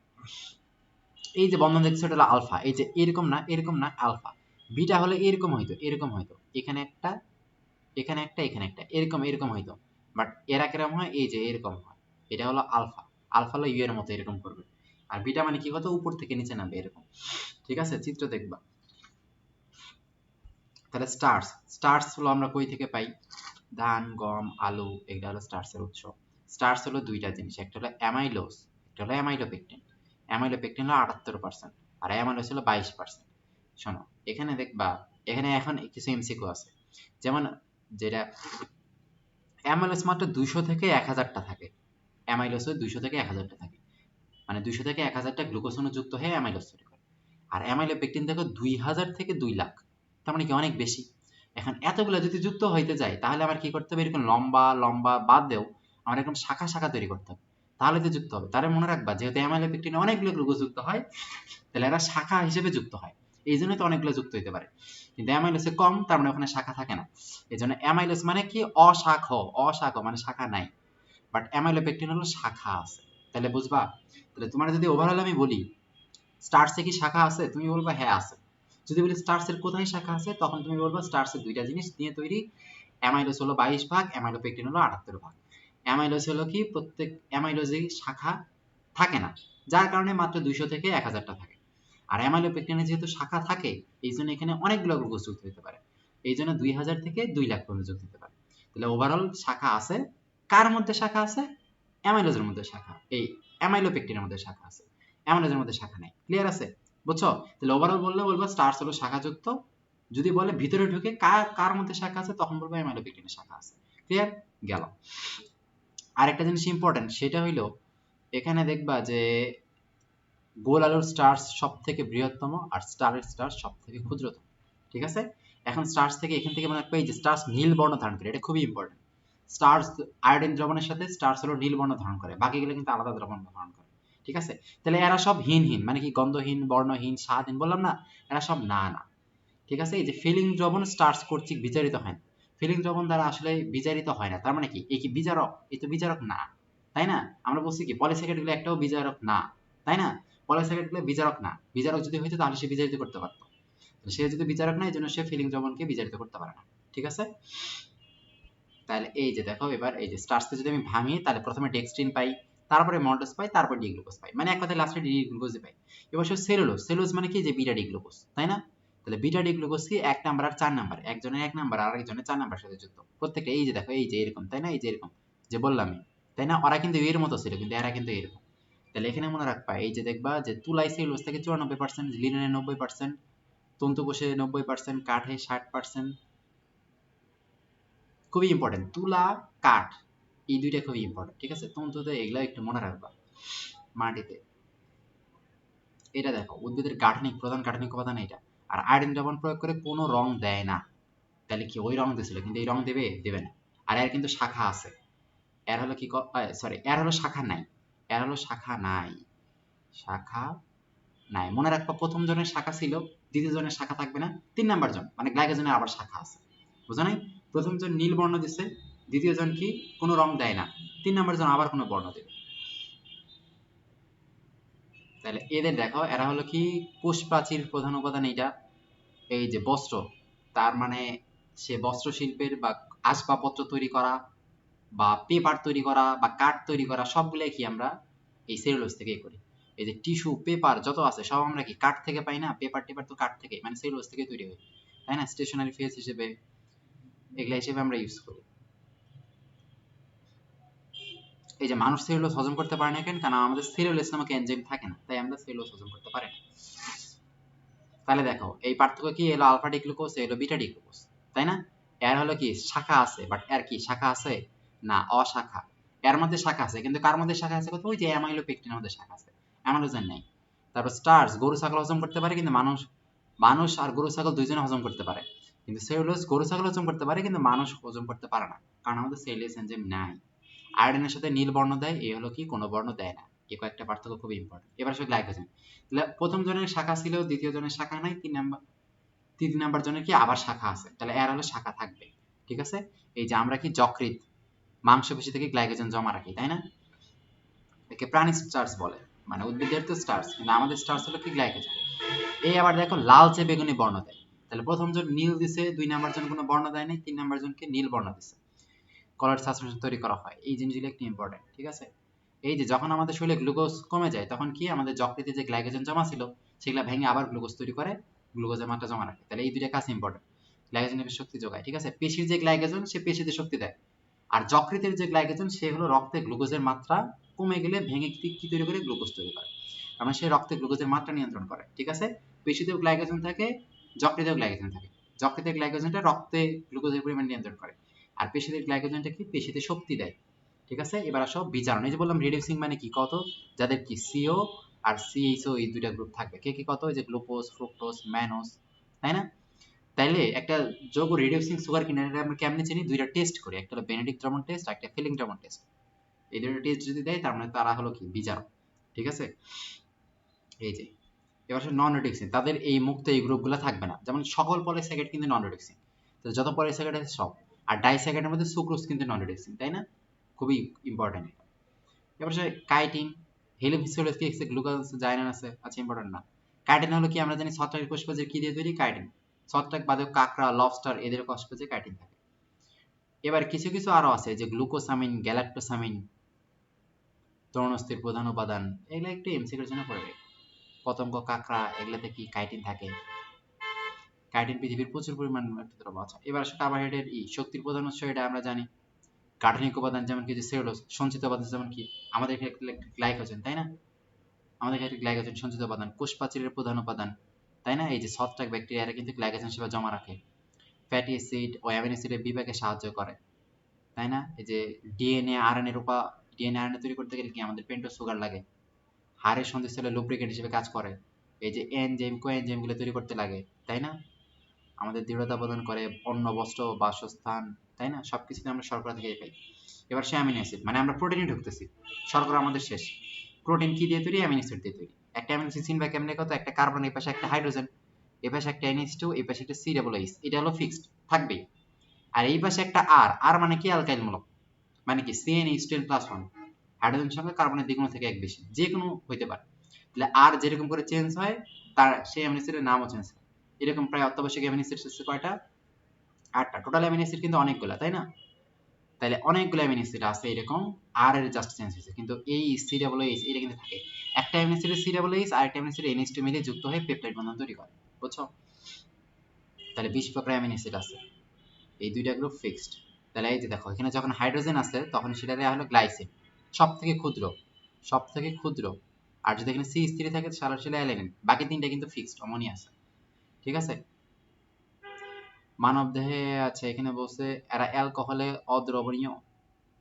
এই যে বন্ধন দেখছো এটা হলো আলফা, এই যে এরকম না এরকম না, আলফা। বিটা হলে এরকম হইতো এরকম হইতো, এখানে একটা এখানে একটা এখানে একটা, এরকম এরকম হইতো, বাট এরা কিরকম হয়? এই যে এরকম হয়। এটা হলো আলফা, আলফা হলো ইউ এর মতো এরকম করবে। আর বিটা মানে কি হতো? উপর থেকে নিচে নামবে এরকম। ঠিক আছে, চিত্র দেখবা। তাহলে স্টার্চ, স্টার্চ হলো আমরা কই থেকে পাই? ধান, গম, আলু, এগুলো হলো স্টার্চের উৎস। স্টার্চ হলো দুইটা জিনিস, একটা হলো অ্যামাইলোজ, একটা হলো অ্যামাইলোপেকটিন। অ্যামাইলোপেকটিন হলো 78% আর অ্যামাইলোজ হলো 22%। শোনো, এখানে দেখবা, এখানে এখন কিছু এমসিকিউ আছে, যেমন যেটা অ্যামাইলোজ মাত্র 200 থেকে 1000টা থাকে, অ্যামাইলোজ 200 থেকে 1000টা থাকে, মানে 200 থেকে 1000টা গ্লুকোজ অণু যুক্ত হয়ে অ্যামাইলোজ তৈরি করে। আর অ্যামাইলোপেকটিন দেখো 2000 থেকে 2 লাখ, তার মানে কি অনেক বেশি। এখন এতগুলো যদি যুক্ত হইতে যায় তাহলে আমার কি করতে হবে? এরকম লম্বা লম্বা বাদ দেও, আমার এরকম শাখা শাখা তৈরি করতে হবে, তাহলে তো যুক্ত হবে। তাহলে মনে রাখবা যেহেতু অ্যামাইলোপেকটিনে অনেকগুলো গ্লুকোজ যুক্ত হয়, তাহলে এরা শাখা হিসেবে যুক্ত হয়, এই জন্যই তো অনেকগুলো যুক্ত হইতে পারে। কিন্তু অ্যামাইলোসে কম, তার মানে ওখানে শাখা থাকে না। এই জন্য অ্যামাইলোস মানে কি অশাখ, অশাখ মানে শাখা নাই, বাট অ্যামাইলোপেকটিন হলো শাখা আছে। তাহলে বুঝবা? তাহলে তোমার যদি ওভারঅল আমি বলি স্টার্চে কি শাখা আছে, তুমি বলবা হ্যাঁ আছে। যদি বলি স্টার্চের কোথায় শাখা আছে, তখন তুমি বলবা স্টার্চের দুইটা জিনিস নিয়ে তৈরি, অ্যামাইলোজ হলো 22 ভাগ, অ্যামাইলোপেকটিন হলো 78 ভাগ। অ্যামাইলোজ হলো কি প্রত্যেক অ্যামাইলোজে শাখা থাকে না, যার কারণে মাত্র 200 থেকে 1000টা থাকে। আর অ্যামাইলোপেকটিনে যেহেতু শাখা থাকে, এই জন্য এখানে অনেকগুলো গ্লুকোজ যুক্ত হতে পারে, এই জন্য 2000 থেকে 2 লাখ পর্যন্ত যুক্ত হতে পারে। তাহলে ওভারঅল শাখা আছে, কার মধ্যে শাখা আছে? অ্যামাইলোজের মধ্যে শাখা, এই অ্যামাইলোপেকটিনের মধ্যে শাখা আছে, অ্যামাইলোজের মধ্যে শাখা নাই। ক্লিয়ার আছে? বুঝছো? তাহলে ওভারঅল বললে বলবো স্টার্চ হলো শাখাযুক্ত। যদি বলে ভিতরে ঢুকে কার কার মধ্যে শাখা আছে, তখন বলবো অ্যামাইলোপেকটিনের শাখা আছে। ক্লিয়ার? গেল। আরেকটা জিনিস ইম্পর্টেন্ট, সেটা হইলো এখানে দেখবা যে গোল আলুর স্টার্চ সব থেকে বৃহত্তম আর স্টারের স্টার্চ সব থেকে ক্ষুদ্রতম। ঠিক আছে? এখন স্টার্চ থেকে এখান থেকে মনে রাখবে এই যে স্টার্চ নীল বর্ণ ধারণ করে, এটা খুবই ইম্পর্টেন্ট। স্টার্চ আয়োডিন দ্রবণের সাথে স্টার্চ হলো নীল বর্ণ ধারণ করে, বাকিগুলো কিন্তু আলাদা দ্রবণ ধারণ করে। ঠিক আছে? তাহলে এরা সব হীনহীন মানে কি গন্ধহীন, বর্ণহীন, স্বাদহীন, বললাম না? এরা সব না না। ঠিক আছে? এই যে ফিলিং দ্রবণ স্টার্চ কর্তৃক বিজারিত হয় না, ফিলিং দ্রবণ দ্বারা আসলে বিজারিত হয় না, তার মানে কি এই কি বিজারক? এই তো বিজারক না, তাই না? আমরা বলছি কি পলিস্যাকারাইড গুলো একটাও বিজারক না, তাই না? পলিস্যাকারাইড গুলো বিজারক না, বিজারক যদি হইতো তাহলে সে বিজারিত করতে পারতো, সে যদি বিচারক না, এই জন্য সে ফিলিং দ্রবণকে বিজারিত করতে পারে না। ঠিক আছে? তাহলে এই যে দেখো, এবার এই যে স্টার্চকে যদি আমি ভাঙি, তাহলে প্রথমে ডেক্সট্রিন পাই, তারপরে মল্টোজ পাই, তারপর ডি গ্লুকোজ পাই, মানে এক কথায় লাস্টে ডি গ্লুকোজ পাই। এবার সে সেলুলোজ, সেলুলোজ মানে কি যে বিটা ডি গ্লুকোজ, তাই না? তাহলে বিটা ডি গ্লুকোজ কি 1 নাম্বার আর 4 নাম্বার, একজনের 1 নাম্বার আর আরেকজনের 4 নাম্বার সাথে যুক্ত, প্রত্যেকটা এই যে দেখো এই যে এরকম, তাই না? এই যে এরকম যে বললামই, তাই না? ওরা কিন্তু এর মতো ছিল, কিন্তু এরা কিন্তু এরকম। তাহলে এখানে মনে রাখবা এই যে দেখবা যে তুলাই সেলুলোজ থেকে 94%, লিনেনে 90%, তন্তুকোষে 90%, কাঠে 60%। খুবই ইম্পর্টেন্ট, তুলা, কাঠ, এই দুইটা খুবই ইম্পর্টেন্ট। ঠিক আছে? তন্তুতে এগুলা একটু মনে রাখবা। মাটিতে এটা দেখো উদ্ভিদের গাঠনিক প্রধান গাঠনিক উপাদান এটা। আর আয়োডিন দ্রবণ প্রয়োগ করে কোনো রং দেয় না, তাহলে কি ওই রং দিছিল, কিন্তু এই রং দেবে? দেবে না। আর এর কিন্তু শাখা আছে, এর হলো কি সরি, এর হলো শাখা নাই, এর হলো শাখা নাই, শাখা নাই। মনে রাখবা প্রথম জনের শাখা ছিল, দ্বিতীয় জনের শাখা থাকবে না, 3 নাম্বার জন মানে গ্লাইকোজেনের আবার শাখা আছে। বুঝো নাই? প্রথম জন নীল বর্ণ দিছে, দ্বিতীয় জন কি কোনো রং দেয় না, 3 নাম্বার জন আবার কোনো বর্ণ দেবে। তাহলে এদের দেখো এরা হলো কি কোষ প্রাচীর প্রধান উপাদান এইটা, এই যে বস্ত্র, তার মানে সে বস্ত্র শিল্পের বা আসবাবপত্র তৈরি করা বা পেপার তৈরি করা বা কাঠ তৈরি করা সবগুলাই কি আমরা এই সেলুলোজ থেকেই করি। এই যে টিস্যু পেপার যত আছে সব আমরা কি কাঠ থেকে পাই না? পেপার টেপার তো কাঠ থেকে মানে সেলুলোজ থেকে তৈরি হয়, তাই না? স্টেশনারি ফেজ হিসেবে এগুলা হিসেবে আমরা ইউজ করি। এই যে মানুষ সেলুলোজ হজম করতে পারে না কেন? কারণ আমাদের সেলুলোজ নামক এনজাইম থাকে না, তাই আমরা সেলুলোজ হজম করতে পারি না। তাহলে দেখো এই পার্থক্য কি, এলো আলফা ডি গ্লুকোজ, এলো বিটা ডি গ্লুকোজ, তাই না? এর হলো কি শাখা আছে, বাট এর কি শাখা আছে না? অশাখা। এর মধ্যে শাখা আছে, কিন্তু কার মধ্যে শাখা আছে? কত? ওই যে অ্যামাইলোপেকটিনের মধ্যে শাখা আছে। অ্যামালোজেন নেই। তারপর স্টার্চ, গরু ছাগল হজম করতে পারে, কিন্তু মানুষ আর গরু ছাগল দুইজনে হজম করতে পারে। কিন্তু সেলুলোজ গরু ছাগল হজম করতে পারে, কিন্তু মানুষ হজম করতে পারে না, কারণ আমাদের সেলুলোজ এনজাইম নাই। আয়োডিনের সাথে নীল বর্ণ দেয়, এই হলো কি কোনো বর্ণ দেয় না। এই কয়েকটা পার্থক্য খুব ইম্পর্টেন্ট। এবার আসলে গ্লাইকোজেন, তাহলে প্রথম জনের শাখা ছিল, দ্বিতীয় জনের শাখা নাই, তিন নাম্বার জনের কি আবার শাখা আছে, তাহলে এর হলো শাখা থাকবে। ঠিক আছে, এই যে আমরা কি যকৃৎ মাংসপেশি থেকে গ্লাইকোজেন জমা রাখি, তাই না? একে প্রাণী স্টার্চ বলে, মানে উদ্ভিদের তো স্টার্চ, কিন্তু আমাদের স্টার্চ হলো কি গ্লাইকোজেন। এই আবার দেখো লালচে বেগুনি বর্ণ দেয়, তাহলে প্রথম জন নীল দিছে, দুই নাম্বার জন কোনো বর্ণ দেয় নাই, তিন নাম্বার জনকে নীল বর্ণ দিছে, কলার সাসপেনশন তৈরি করা হয়। এই জিনিসগুলো একটু ইম্পর্টেন্ট। ঠিক আছে, এই যে যখন আমাদের শরীরে গ্লুকোজ কমে যায়, তখন কি আমাদের যকৃতে যে গ্লাইকোজেন জমা ছিল সেগুলা ভেঙে আবার গ্লুকোজ তৈরি করে, গ্লুকোজের মাত্রা জমা রাখে। তাহলে এই দুইটা কাজ ইম্পর্টেন্ট। গ্লাইকোজেনের শক্তি যোগায়। ঠিক আছে, পেশির যে গ্লাইকোজেন সে পেশিতে শক্তি দেয়, আর যকৃতের যে গ্লাইকোজেন সে হলো রক্তে গ্লুকোজের মাত্রা কমে গেলে ভেঙে কি তৈরি করে, গ্লুকোজ তৈরি করে। কারণ সে রক্তে গ্লুকোজের মাত্রা নিয়ন্ত্রণ করে। ঠিক আছে, পেশিতেও গ্লাইকোজেন থাকে, যকৃতেও গ্লাইকোজেন থাকে। যকৃতের গ্লাইকোজেনটা রক্তে গ্লুকোজের পরিমাণ নিয়ন্ত্রণ করে, আর পেশিদের গ্লাইকোজেনটা কি পেশিতে শক্তি দেয়। ঠিক আছে, এবার আসো বিজারণ। এই যে বললাম রিডিউসিং মানে কি, কত যাদের কি সিও আর সিএইচও এই দুইটা গ্রুপ থাকবে, কে কি কত, এই যে গ্লুকোজ, ফ্রুক্টোজ, ম্যানোজ, তাই না? তাইলে একটা যৌগ রিডিউসিং সুগার কিনে আমরা কেমনে চিনি, দুইটা টেস্ট করি, একটা হলো বেনেডিক্ট দ্রবণ টেস্ট, একটা ফিলিং দ্রবণ টেস্ট। এই দুটো টেস্ট যদি দেয় তার মানে তারা হলো কি বিজারক। ঠিক আছে, এই যে এবার নন রিডিউসিং, তাদের এই মুক্ত এই গ্রুপগুলো থাকবে না, যেমন সকল পলিস্যাকারাইড কিন্তু নন রিডিউসিং, তো যত পলিস্যাকারাইড আছে সব। আর ডাইস্যাকারাইডের মধ্যে সুক্রোজ কিন্তু নন রিডিউসিং, তাই না? খুবই ইম্পর্টেন্ট। এবার সে কাইটিন, হেলিফিসোলেসকে গ্লুকোজ জাইনান আছে, আচ্ছা ইম্পর্টেন্ট না। কাইটিন হলো কি, আমরা জানি ছত্রাকের কোষপ্রাচীর কি দিয়ে তৈরি, কাইটিন। ছত্রাক বাদে কাঁকড়া, লবস্টার এদের কোষপ্রাচীরে কাইটিন থাকে। এবার কিছু কিছু আরো আছে, যে গ্লুকোসামিন, গ্যালাক্টোসামিন, তরুণস্থির প্রধান উপাদান, এগুলো একটু এমসিকিউর জন্য পড়বে। পতঙ্গ, কাঁকড়া এগুলাতে কি কাইটিন থাকে। কাইটিন পৃথিবীর প্রচুর পরিমাণ একটা দ্রব্য আছে। এবার আসে কার্বোহাইড্রেট শক্তির প্রধান উৎস, এটা আমরা জানি। গাঠনিক উপাদান যেমন কি, যে সেলুলোজ, সঞ্চিত উপাদান যেমন কি আমাদের গ্লাইকোজেন, তাই না? আমাদের ক্ষেত্রে গ্লাইকোজেন সঞ্চিত উপাদান, কোষ প্রাচীরের প্রধান উপাদান, তাই না? এই যে ছত্রাক ব্যাকটেরিয়ারা কিন্তু গ্লাইকোজেন হিসেবে জমা রাখে। ফ্যাটি অ্যাসিড ও অ্যামিনো অ্যাসিডের বিপাকে সাহায্য করে, তাই না? এই যে ডিএনএ আরএনএ তৈরি করতে গেলে কি আমাদের পেন্টোজ সুগার লাগে। হাড়ের সন্ধিস্থলে লুব্রিকেন্ট হিসেবে কাজ করে। এই যে এনজাইম, কোএনজাইম গুলো তৈরি করতে লাগে, তাই না? আমাদের দৃঢ়তা প্রদান করে, অন্ন, বস্ত্র, বাসস্থান, তাই না? সবকিছুতে আমরা শর্করা থেকে পাই। এবার সে অ্যামিনো অ্যাসিড, মানে আমরা প্রোটিনে ঢুকতেছি, শর্করা আমাদের শেষ। প্রোটিন কি দিয়ে তৈরি, অ্যামিনো অ্যাসিড দিয়ে তৈরি। একটা অ্যামিনো অ্যাসিড চিনবা কেমনে, কত একটা কার্বন, এই পাশে একটা হাইড্রোজেন, এই পাশে একটা NH2, এই পাশে একটা COOH, এটা হলো ফিক্সড থাকবেই। আর এই পাশে একটা আর মানে কি অ্যালকাইল মূলক, মানে কি CnH10+1, হাইড্রোজেন সঙ্গে কার্বনের দ্বিগুণ থেকে এক বেশি, যে কোনো হইতে পারে। তাহলে আর যেরকম করে চেঞ্জ হয়, তার সেই অ্যামিনো অ্যাসিডের নামও চেঞ্জ হয়। এরকম প্রায় অত্যাবশ্যক অ্যামিনো অ্যাসিড হচ্ছে কয়টা, 8টা। টোটাল অ্যামিনো অ্যাসিড কিন্তু অনেকগুলা, তাই না? তাহলে অনেকগুলো অ্যামিনো অ্যাসিড আছে এরকম, আর এর জাস্ট চেঞ্জ হয়েছে, কিন্তু এই COOH এটা কিন্তু থাকে। একটা অ্যামিনো অ্যাসিডের COOH আর একটা অ্যামিনো অ্যাসিডের NH2 মিলে যুক্ত হয়ে পেপটাইড বন্ধন তৈরি করে, বুঝছো? তাহলে 20 প্রকার অ্যামিনো অ্যাসিড আছে, এই দুইটা গ্রুপ ফিক্সড। তাহলে এই যে দেখো, এখানে যখন হাইড্রোজেন আছে তখন সেটা হলো গ্লাইসিন, সব থেকে ক্ষুদ্র। আর যদি এখানে C স্থির থাকে তাহলে সেটা অ্যালানিন, বাকি তিনটা কিন্তু ফিক্সড অমনি আছে। ঠিক আছে, মানবদেহে আছে এখানে বলছে এরা অ্যালকোহলে অদ্রবণীয়,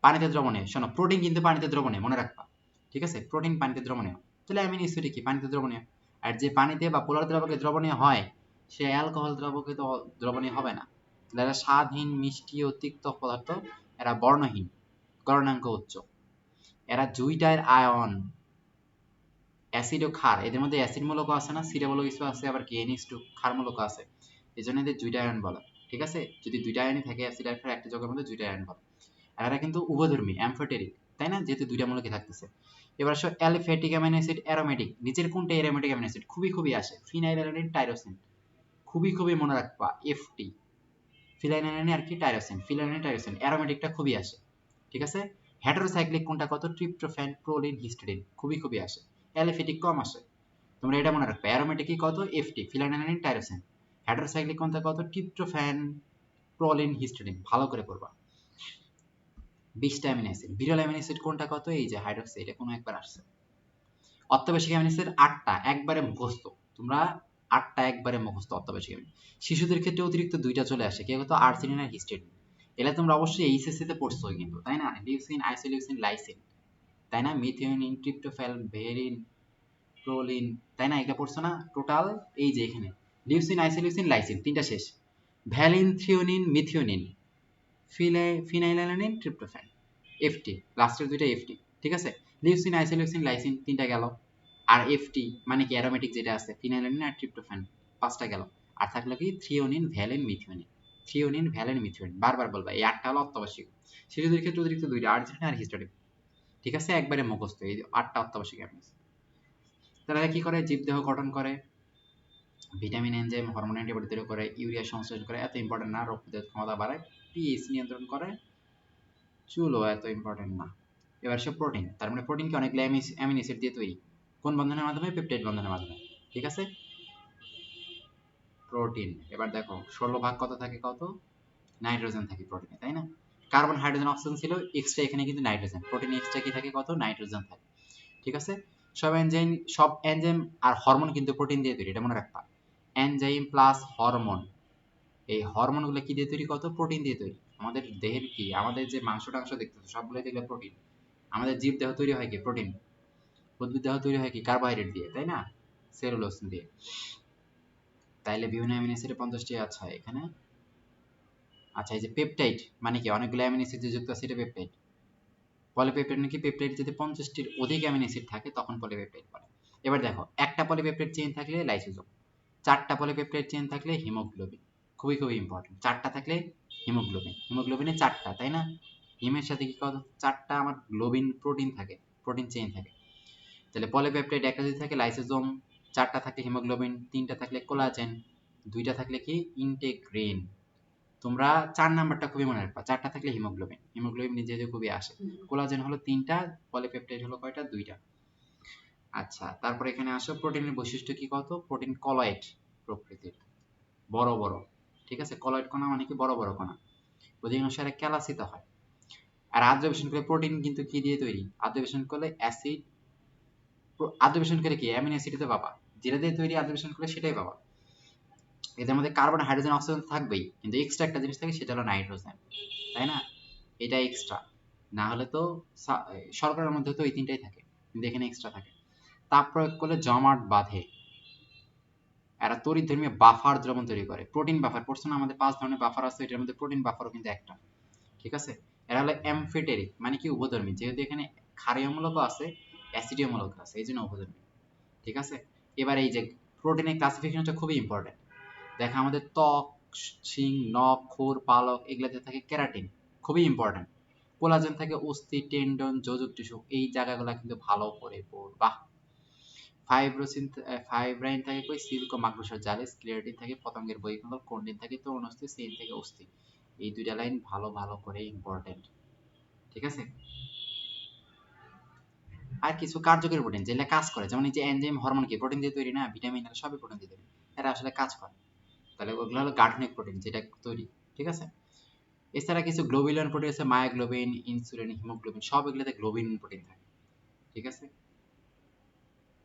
পানিতে দ্রবণীয়। শোনো, প্রোটিন কিন্তু পানিতে দ্রবণীয়, মনে রাখবা। ঠিক আছে, প্রোটিন পানিতে দ্রবণীয়, তাহলে অ্যামিনো অ্যাসিড কি পানিতে দ্রবণীয়। আর যে পানিতে বা পোলার দ্রাবকে দ্রবণীয় হয়, সে অ্যালকোহল দ্রাবকে তো দ্রবণীয় হবে না। তাহলে এরা স্বাদহীন, মিষ্টি ও তিক্ত পদার্থ, এরা বর্ণহীন, গলনাঙ্ক উচ্চ। এরা জুইটাইর আয়ন, অ্যাসিড ও ক্ষার, এদের মধ্যে অ্যাসিড মূলক আছে না, COOH আছে, আবার কি NH2 ক্ষার মূলক আছে, এই জন্য এদের জুইটা আয়ন বলে। ঠিক আছে, যদি দুইটা আয়নই থাকে অ্যাসিড আর ক্ষার একটা যৌগের মধ্যে, জুইটা আয়ন বলে। আর এরা কিন্তু উভধর্মী, অ্যামফোটেরিক, তাই না? যেহেতু দুইটা মূলকই থাকতেছে। এবার আসো অ্যালিফ্যাটিক অ্যামিনো অ্যাসিড, অ্যারোমেটিক, নিচের কোনটা অ্যারোমেটিক অ্যামিনো অ্যাসিড, খুবই আসে, ফিনাইলঅ্যালানিন, টাইরোসিন, খুবই মনে রাখবা, FT, ফিনাইলঅ্যালানিন আর কি টাইরোসিন, ফিনাইলঅ্যালানিন, টাইরোসিন, অ্যারোমেটিকটা খুবই আসে। ঠিক আছে, হেটারোসাইক্লিক কোনটা কত, ট্রিপ্টোফ্যান, প্রোলিন, হিস্টিডিন, খুবই আসে। অ্যালিফ্যাটিক কম আসে, তোমরা এটা মনে রাখবে। অ্যারোমেটিক কি কত, FT, ফিনাইলঅ্যালানিন, টাইরোসিন। হেটারোসাইক্লিক কোনটা কত, ট্রিপ্টোফ্যান, প্রোলিন, হিস্টিডিন, ভালো করে পড়বা। 20টা অ্যামিনো অ্যাসিড। বিরল অ্যামিনো অ্যাসিড কোনটা কত, এই যে হাইড্রক্সি, এটা কোনো একবার আসছে। অত্যাবশ্যক অ্যামিনো অ্যাসিড 8টা, একবারে মুখস্থ তোমরা, 8টা একবারে মুখস্থ অত্যাবশ্যক অ্যামিনো। শিশুদের ক্ষেত্রে অতিরিক্ত 2টা চলে আসে, কি হতো, আর্জিনিন আর হিস্টিডিন। এগুলা তোমরা অবশ্যই এইচএসসি তে পড়ছো কিন্তু, তাই না? লিউসিন, আইসোলিউসিন, লাইসিন, তাই না? মিথিওনিন, ট্রিপ্টোফ্যান, ভেরিন, প্রোলিন, তাই না? এটা পড়ছো না টোটাল? এই যে এখানে লিউসিন, আইসোলিউসিন, লাইসিন, তিনটা শেষ। Valine, threonine, methionine, phenylalanine, tryptophan, FT, লাস্টের দুইটা এফটি। ঠিক আছে, লিউসিন, আইসোলিউসিন, লাইসিন তিনটা গেল, আর এফটি মানে কি অ্যারোমেটিক যেটা আছে ফিনাইলানিন আর ট্রিপ্টোফ্যান পাঁচটা গেল। আর থাকলো কি threonine, valine, methionine. Threonine, valine, methionine বারবার বলবা, এই আটটা হলো অত্যাবশ্যক। শিশুদের ক্ষেত্রে অতিরিক্ত দুইটা, আর্জেন্টিনা আর হিস্টোরি। ঠিক আছে, একবারে মুখস্থ এই আটটা অত্যাবশ্যক অ্যামিনো। তারা কি করে? জীবদেহ গঠন করে, ভিটামিন, এনজাইম, হরমোন, অ্যান্টিবডি তৈরি করে, ইউরিয়া সংশ্লেষণ করে, এত ইম্পর্টেন্ট না। রোগ প্রতিরোধ ক্ষমতা বাড়ায়, পিএইচ নিয়ন্ত্রণ করে, চুলও এত ইম্পর্টেন্ট না। এবার সব প্রোটিন, তার মানে প্রোটিন কি অনেক অ্যামিনো অ্যাসিড দিয়ে তৈরি। কোন বন্ধনের মাধ্যমে? পেপটাইড বন্ধনের মাধ্যমে। ঠিক আছে, প্রোটিন। এবার দেখো 16 ভাগ কত থাকে? কত? নাইট্রোজেন থাকে প্রোটিনে, তাই না? কার্বন, হাইড্রোজেন, অক্সিজেন ছিল এক্সট্রা, এখানে কিন্তু নাইট্রোজেন। প্রোটিনে এক্সট্রা কি থাকে? কত? নাইট্রোজেন থাকে। ঠিক আছে, সব এনজাইম আর হরমোন কিন্তু প্রোটিন দিয়ে তৈরি, এটা মনে রাখবা। এনজাইম প্লাস হরমোন, এই হরমোনগুলো কি দিয়ে তৈরি? কত? প্রোটিন দিয়ে তৈরি। আমাদের দেহের কি, আমাদের যে মাংস টাংস দেখতেছো সবগুলো দেখলে প্রোটিন। আমাদের জীব দেহ তৈরি হয় কি? প্রোটিন। উদ্ভিদ দেহ তৈরি হয় কি? কার্বোহাইড্রেট দিয়ে, তাই না? সেলুলোজ দিয়ে। তাইলে বিভিন্ন অ্যামিনো অ্যাসিডে 50টি। আচ্ছা এখানে, আচ্ছা এই যে পেপটাইড মানে কি? অনেকগুলো অ্যামিনো অ্যাসিড যে যুক্ত আছে এটা পেপটাইড। পলিপেপটাইড নাকি? পেপটাইড যদি 50টির অধিক অ্যামিনো অ্যাসিড থাকে তখন পলিপেপটাইড বলে। এবার দেখো, একটা পলিপেপটাইড চেইন থাকলে লাইসোজোম, চারটা পলিপেপটাইড চেইন থাকলে হিমোগ্লোবিন। খুবই খুবই ইম্পর্টেন্ট, চারটা থাকলে হিমোগ্লোবিন, হিমোগ্লোবিনে চারটা, তাই না? হিমের সাথে কি কত? চারটা আমার গ্লোবিন প্রোটিন থাকে, প্রোটিন চেইন থাকে। তাহলে পলিপেপটাইড একটা যদি থাকে লাইসোজোম, চারটা থাকলে হিমোগ্লোবিন, তিনটা থাকলে কোলাজেন, দুইটা থাকলে কি? ইন্টেগ্রিন। তোমরা 4 নাম্বারটা খুবই মনে রাখবা, চারটা থাকলে হিমোগ্লোবিন, হিমোগ্লোবিন নিজে নিজে খুবই আসে। কোলাজেন হলো তিনটা, পলিপেপটাইড হলো কয়টা? দুইটা। আচ্ছা তারপর এখানে আসো, প্রোটিনের বৈশিষ্ট্য কি? কত? প্রোটিন কলয়েড প্রকৃতির, বড় বড়। ঠিক আছে, কলয়েড কণা মানে কি? বড় বড় কণা, অধিকাংশে ক্যালাসিত হয়। আর আদ্রবেশন করলে প্রোটিন কিন্তু কি দিয়ে তৈরি? আদ্রবেশন করলে অ্যাসিড, আদ্রবেশন করে কি? অ্যামিনো অ্যাসিড তো পাবা, যেটা দিয়ে তৈরি আদ্রবেশন করলে সেটাই পাবা। এদের মধ্যে কার্বন, হাইড্রোজেন, অক্সিজেন থাকবেই, কিন্তু এক্সট্রা একটা জিনিস থাকে, সেটা হলো নাইট্রোজেন, তাই না? এটা এক্সট্রা, না হলে তো শর্করার মধ্যে তো এই তিনটাই থাকে, কিন্তু এখানে এক্সট্রা থাকে। তাপ প্রয়োগ করলে জমাট বাঁধে, এরা তড়িৎধর্মী বাফার দ্রবণ তৈরি করে। প্রোটিন বাফার পড়ছো না? আমাদের 5 ধরনের বাফার আছে, এটার মধ্যে প্রোটিন বাফারও কিন্তু একটা। ঠিক আছে, এরা হলো অ্যামফিটেরিক মানে কি? উভধর্মী, যেহেতু এখানে ক্ষারীয় মূলকও আছে অ্যাসিডীয় মূলক আছে, এই জন্য উভধর্মী। ঠিক আছে, এবার এই যে প্রোটিনের ক্লাসিফিকেশনটা খুবই ইম্পর্টেন্ট। দেখো আমাদের ত্বক, শিং, নখ, খুর, পালক এগুলাতে থাকে কেরাটিন, খুবই ইম্পর্টেন্ট। কোলাজেন থাকে অস্থি, টেন্ডন, যোজক টিস্যু, এই জায়গাগুলো কিন্তু ভালো করে পড়বা। ফাইব্রোসিন, ফাইব্রাইন থাকে কই? সিল্ক ও মাকড়সার জালে। স্ক্লেরোটিন থাকে পতঙ্গের বহিঃখণ্ড। কর্নিন থাকে তরুণ অস্থি। সেন থেকে অস্থি। এই দুইটা লাইন ভালো ভালো করে ইম্পর্টেন্ট। ঠিক আছে, আর কিছু কার্যকরী প্রোটিন যেগুলো কাজ করে, যেমন এই যে এনজাইম, হরমোন কি প্রোটিন দিয়ে তৈরি না? ভিটামিন এরা সবই প্রোটিন দিয়ে তৈরি, এরা আসলে কাজ করে। তাহলে ওগুলো হলো গাঠনিক প্রোটিন যেটা তৈরি। ঠিক আছে, এছাড়া কিছু গ্লোবিউলার প্রোটিন আছে, মায়োগ্লোবিন, ইনসুলিন, হিমোগ্লোবিন, সব এগুলোতে গ্লোবিন প্রোটিন থাকে। ঠিক আছে,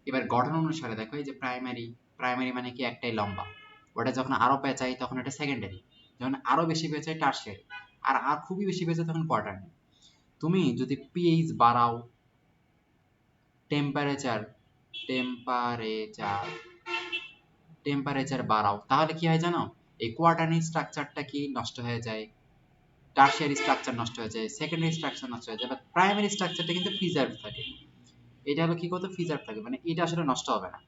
এবার গঠন অনুসারে দেখো, এই যে প্রাইমারি, প্রাইমারি মানে কি? একটাই লম্বা, ওটা যখন আরো পেঁচাই তখন এটা সেকেন্ডারি, যখন আরো বেশি পেঁচাই টারশিয়ারি, আর খুবই বেশি পেঁচাই তখন কোয়াটারনারি। তুমি যদি পিএইচ বাড়াও, টেম্পারেচার টেম্পারেচার টেম্পারেচার বাড়াও, তাহলে কি হয় জানো? এই কোয়াটারনারি স্ট্রাকচারটা কি নষ্ট হয়ে যায়, টারশিয়ারি স্ট্রাকচার নষ্ট হয়ে যায়, সেকেন্ডারি স্ট্রাকচার নষ্ট হয়ে যায়, বাট প্রাইমারি স্ট্রাকচারটা কিন্তু প্রিজার্ভ থাকে। এটা হলো কি? কত প্রিজার্ভ থাকে, মানে এটা আসলে নষ্ট হবে না।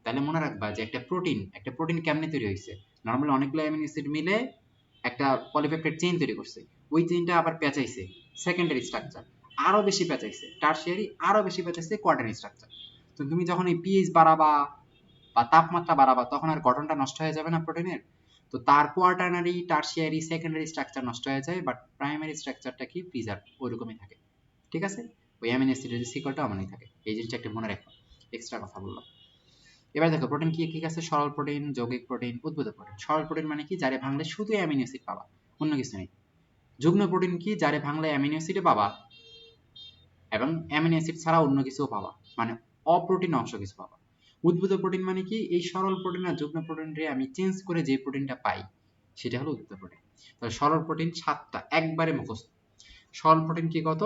তাহলে মনে রাখবা যে একটা প্রোটিন কেমনে তৈরি হয়েছে? নরমালি অনেকগুলো অ্যামিনো অ্যাসিড মিলে একটা পলিপেপটাইড চেইন তৈরি করছে, ওই চেইনটা আবার পেঁচাইছে সেকেন্ডারি স্ট্রাকচার, আরো বেশি পেঁচাইছে টারশিয়ারি, আরো বেশি পেঁচাইছে কোয়াটারনারি স্ট্রাকচার। তো তুমি যখন এই পিএইচ বাড়াবা বা তাপমাত্রা বাড়াবা তখন আর গঠনটা নষ্ট হয়ে যাবে না প্রোটিনের? তো তার কোয়াটারনারি, টারশিয়ারি, সেকেন্ডারি স্ট্রাকচার নষ্ট হয়ে যায়, বাট প্রাইমারি স্ট্রাকচারটা কি? প্রিজার্ভ ওইরকমই থাকে। ঠিক আছে, ওই অ্যামিনো অ্যাসিডের সিকলটা অমনই থাকে। এই জিনিসটা একটা মনে রাখো, এক্সট্রা কথা বললাম। এবার দেখো প্রোটিন কি কি আছে? সরল প্রোটিন, যৌগিক প্রোটিন, উদ্ভিদ প্রোটিন। সরল প্রোটিন মানে কি? যারে ভাঙলে শুধু অ্যামিনো অ্যাসিড পাবা, অন্য কিছু নেই। যুগ্ম প্রোটিন কি? যারে ভাঙলে অ্যামিনো অ্যাসিডও পাবা এবং অ্যামিনো অ্যাসিড ছাড়া অন্য কিছুও পাবা, মানে অপ্রোটিন অংশ কিছু পাবা। উদ্ভিদ প্রোটিন মানে কি? এই সরল প্রোটিন আর যুগ্ম প্রোটিনকে আমি চেঞ্জ করে যে প্রোটিনটা পাই সেটা হলো উদ্ভিদ প্রোটিন। তাহলে সরল প্রোটিন 7টা একবারে মুখস্থ। সরল প্রোটিন কি? কত?